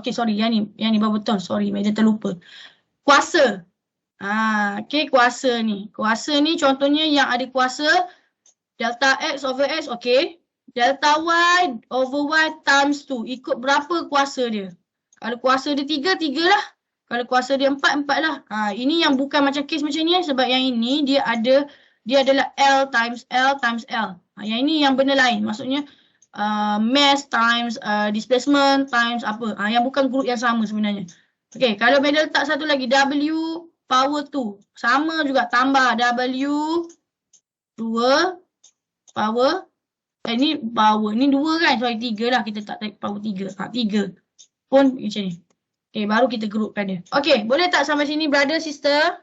Okay, sorry, yang ni baru betul. Sorry, media terlupa. Kuasa. Okay, kuasa ni. Kuasa ni contohnya yang ada kuasa delta X over X, okay. Delta Y over Y times 2. Ikut berapa kuasa dia. Kalau kuasa dia 3, 3 lah. Kalau kuasa dia 4, 4 lah. Ini yang bukan macam case macam ni. Sebab yang ini dia adalah L times L times L. Yang ini yang benda lain. Maksudnya mass times displacement times apa. Yang bukan group yang sama sebenarnya. Okay, kalau beda letak satu lagi. W power 2. Sama juga tambah W 2 power. Ini power. Ini 2 kan. Sorry 3 lah. Kita tak type power 3. 3 pun macam ni. Okay, baru kita groupkan dia. Okay, boleh tak sampai sini brother, sister?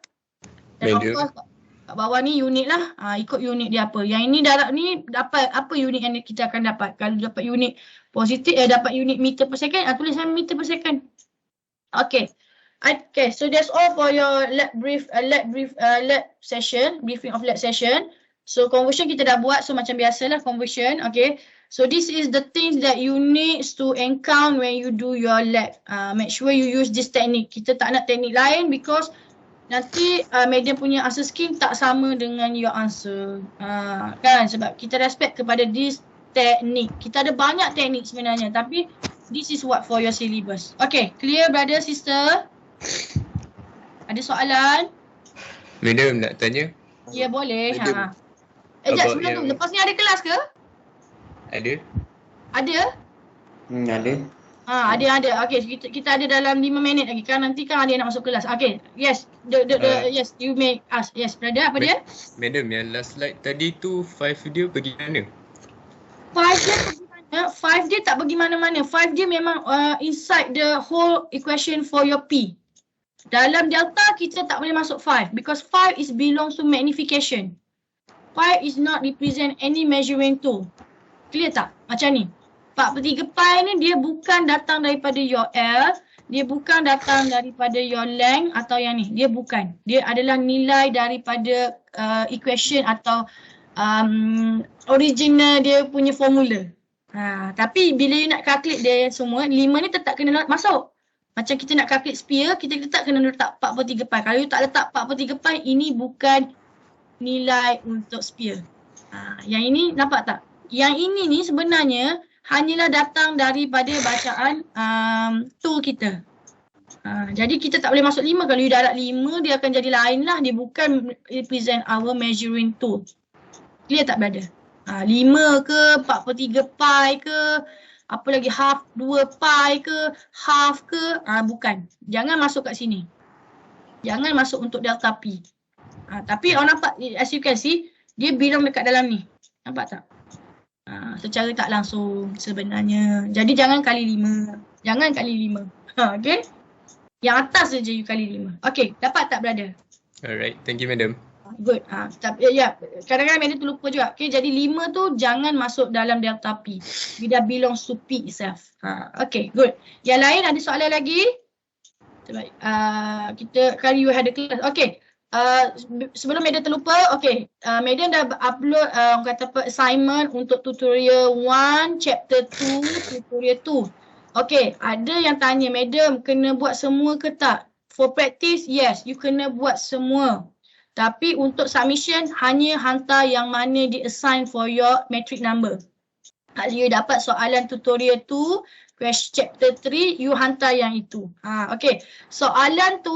Dan of course, kat bawah ni unit lah. Ikut unit dia apa. Yang ini darab ni dapat apa unit yang kita akan dapat. Kalau dapat unit positif, dapat unit meter per second, tuliskan meter per second. Okay. Okay, so that's all for your lab session, briefing of lab session. So conversion kita dah buat, so macam biasalah conversion, okay. So this is the things that you need to encounter when you do your lab. Make sure you use this technique. Kita tak nak teknik lain because nanti medium punya answer scheme tak sama dengan your answer. Kan, sebab kita respect kepada this teknik. Kita ada banyak teknik sebenarnya, tapi this is what for your syllabus. Okay, clear brother, sister? Ada soalan? Madam nak tanya? Ya, boleh. Sekejap sebelum tu, lepas ni ada kelas ke? Ada. Ada? Ada. Ada. Okay, kita ada dalam 5 minit lagi kan. Nanti kan ada yang nak masuk kelas. Okay, yes. Yes, you may ask. Yes, brother, apa dia? Madam, yang last slide tadi tu 5 dia pergi mana? 5 dia pergi mana? 5 dia tak pergi mana-mana. 5 dia memang inside the whole equation for your P. Dalam delta kita tak boleh masuk 5 because 5 is belongs to magnification. 5 is not represent any measuring tool. Clear tak? Macam ni. 4/3 pi ni dia bukan datang daripada your L, dia bukan datang daripada your length atau yang ni. Dia bukan. Dia adalah nilai daripada equation atau original dia punya formula. Tapi bila you nak calculate dia semua, 5 ni tetap kena masuk. Macam kita nak calculate sphere, kita tetap kena letak 4/3 pi. Kalau you tak letak 4/3 pi, ini bukan nilai untuk sphere. Yang ini nampak tak? Yang ini ni sebenarnya hanyalah datang daripada bacaan tool kita. Jadi kita tak boleh masuk 5. Kalau you darab 5, dia akan jadi lain lah. Dia bukan represent our measuring tool. Clear tak brother? 5 ke, 4/3 pi ke, apa lagi half 2 pi ke, half ke, bukan. Jangan masuk kat sini. Jangan masuk untuk delta P. Tapi orang nampak, as you can see, dia belong dekat dalam ni. Nampak tak? Secara tak langsung sebenarnya. Jadi jangan kali 5. Jangan kali 5. Okay? Yang atas saja you kali 5. Okay, dapat tak brother? Alright, thank you madam. Good. Kadang-kadang Madam terlupa juga. Okay, jadi 5 tu jangan masuk dalam delta P. Dia belongs to P itself. Okay, good. Yang lain ada soalan lagi? Baik. Kita kali you had a class. Okay. Sebelum Madam terlupa, okay. Madam dah upload orang kata apa, assignment untuk tutorial 1, chapter 2, tutorial 2. Okay, ada yang tanya, Madam kena buat semua ke tak? For practice, yes, you kena buat semua. Tapi untuk submission, hanya hantar yang mana di-assign for your metric number. Kalau you dapat soalan tutorial 2, question chapter 3, you hantar yang itu. Okay. Soalan tu,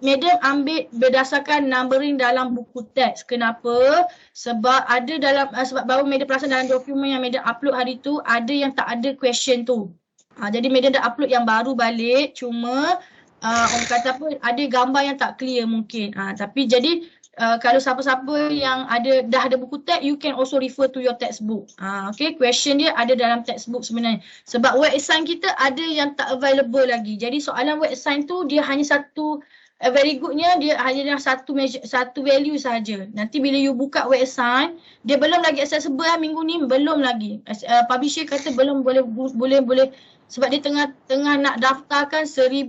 Madam ambil berdasarkan numbering dalam buku teks. Kenapa? Sebab ada dalam, sebab baru Madam perasan dalam dokumen yang Madam upload hari tu, ada yang tak ada question tu. Jadi Madam dah upload yang baru balik, cuma orang kata apa, ada gambar yang tak clear mungkin. Tapi jadi kalau siapa-siapa yang dah ada buku teks, you can also refer to your textbook. Okay, question dia ada dalam textbook sebenarnya. Sebab word assign kita ada yang tak available lagi. Jadi soalan word assign tu dia hanya satu, very goodnya dia hanya satu value saja. Nanti bila you buka word assign, dia belum lagi accessible minggu ni, belum lagi. Publisher kata belum boleh sebab dia tengah nak daftarkan 1,500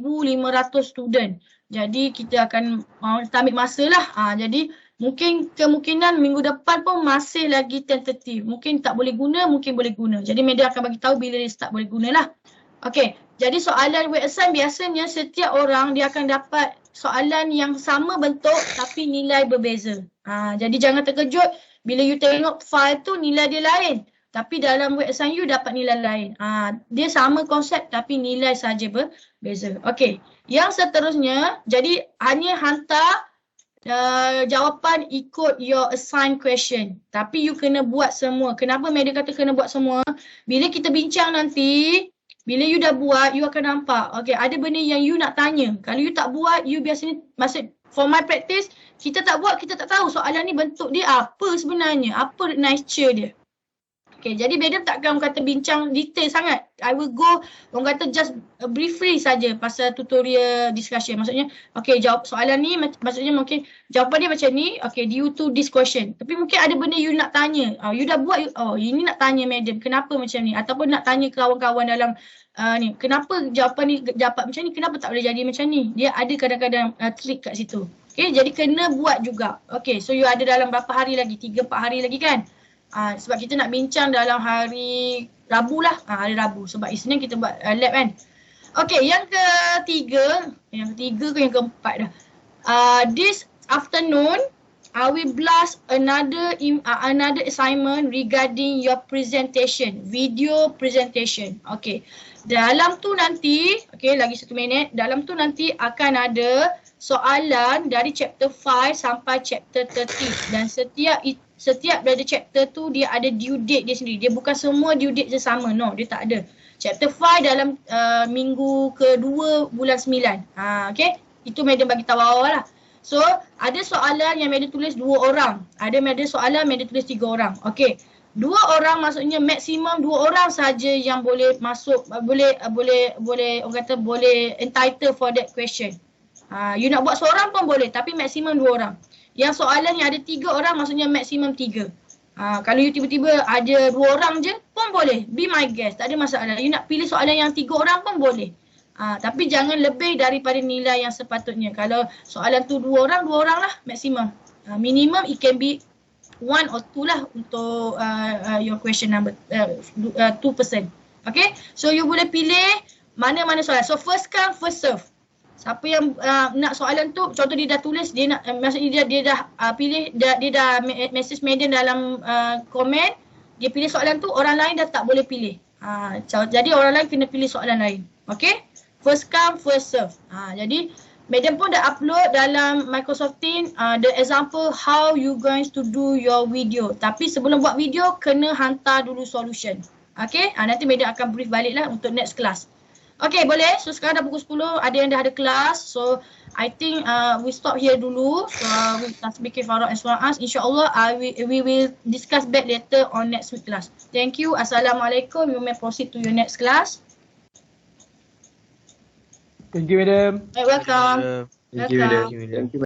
student. Jadi kita akan ambil masa lah. Jadi mungkin kemungkinan minggu depan pun masih lagi tentatif. Mungkin tak boleh guna, mungkin boleh guna. Jadi Madam akan bagi tahu bila dia start boleh guna lah. Okay, jadi soalan word assign biasanya setiap orang dia akan dapat soalan yang sama bentuk tapi nilai berbeza. Jadi jangan terkejut bila you tengok file tu nilai dia lain. Tapi dalam word assign you dapat nilai lain. Dia sama konsep tapi nilai saja berbeza. Okey. Yang seterusnya, jadi hanya hantar jawapan ikut your assigned question. Tapi you kena buat semua. Kenapa Madam kata kena buat semua? Bila kita bincang nanti, bila you dah buat, you akan nampak. Okey, ada benda yang you nak tanya. Kalau you tak buat, you biasanya, maksud for my practice, kita tak buat, kita tak tahu soalan ni bentuk dia apa sebenarnya. Apa nature dia. Okay, jadi Madam takkan orang kata bincang detail sangat. I will go, orang kata just briefly saja pasal tutorial discussion. Maksudnya, okay, jawab soalan ni, maksudnya mungkin jawapan dia macam ni, okay, due to this question. Tapi mungkin ada benda you nak tanya. You dah buat, ini nak tanya Madam, kenapa macam ni? Ataupun nak tanya kawan-kawan dalam ni, kenapa jawapan ni dapat macam ni, kenapa tak boleh jadi macam ni? Dia ada kadang-kadang trik kat situ. Okay, jadi kena buat juga. Okay, so you ada dalam berapa hari lagi? 3-4 hari lagi kan? Sebab kita nak bincang dalam hari Rabu lah. Hari Rabu. Sebab Isnin kita buat lab kan. Okay, yang ketiga ke yang keempat dah. This afternoon, I will blast another assignment regarding your presentation, video presentation. Okay, dalam tu nanti, okay, lagi 1 minit. Dalam tu nanti akan ada soalan dari chapter 5 sampai chapter 30. Dan setiap dari chapter tu dia ada due date dia sendiri. Dia bukan semua due date dia sama. No, dia tak ada. Chapter 5 dalam minggu kedua bulan 9. Okay, itu Madam bagi tahu awal lah. So, ada soalan yang Madam tulis 2 orang. Ada soalan Madam tulis 3 orang. Okay, 2 orang maksudnya maksimum 2 orang saja yang boleh masuk, boleh orang kata boleh entitled for that question. You nak buat seorang pun boleh, tapi maksimum 2 orang. Yang soalan yang ada 3 orang maksudnya maksimum 3. Kalau you tiba-tiba ada 2 orang je pun boleh. Be my guest, tak ada masalah. You nak pilih soalan yang 3 orang pun boleh. Tapi jangan lebih daripada nilai yang sepatutnya. Kalau soalan tu 2 orang lah maksimum. Minimum it can be 1 or 2 lah untuk your question number 2%. Okay, so you boleh pilih mana-mana soalan. So first come first serve. Siapa yang nak soalan tu, contoh dia dah tulis, dia nak, maksudnya dia dah pilih, dia dah message Madam dalam komen, dia pilih soalan tu, orang lain dah tak boleh pilih. Jadi orang lain kena pilih soalan lain. Okay? First come, first serve. Jadi Madam pun dah upload dalam Microsoft Teams the example how you going to do your video. Tapi sebelum buat video, kena hantar dulu solution. Okay? Nanti Madam akan brief balik lah untuk next class. Okay, boleh. So sekarang dah pukul 10, ada yang dah ada kelas. So I think we stop here dulu. So we start speaking Farah and Suara. InsyaAllah we will discuss back later on next week class. Thank you. Assalamualaikum. You may proceed to your next class. Thank you, madam. Welcome. Thank you, madam. Thank you.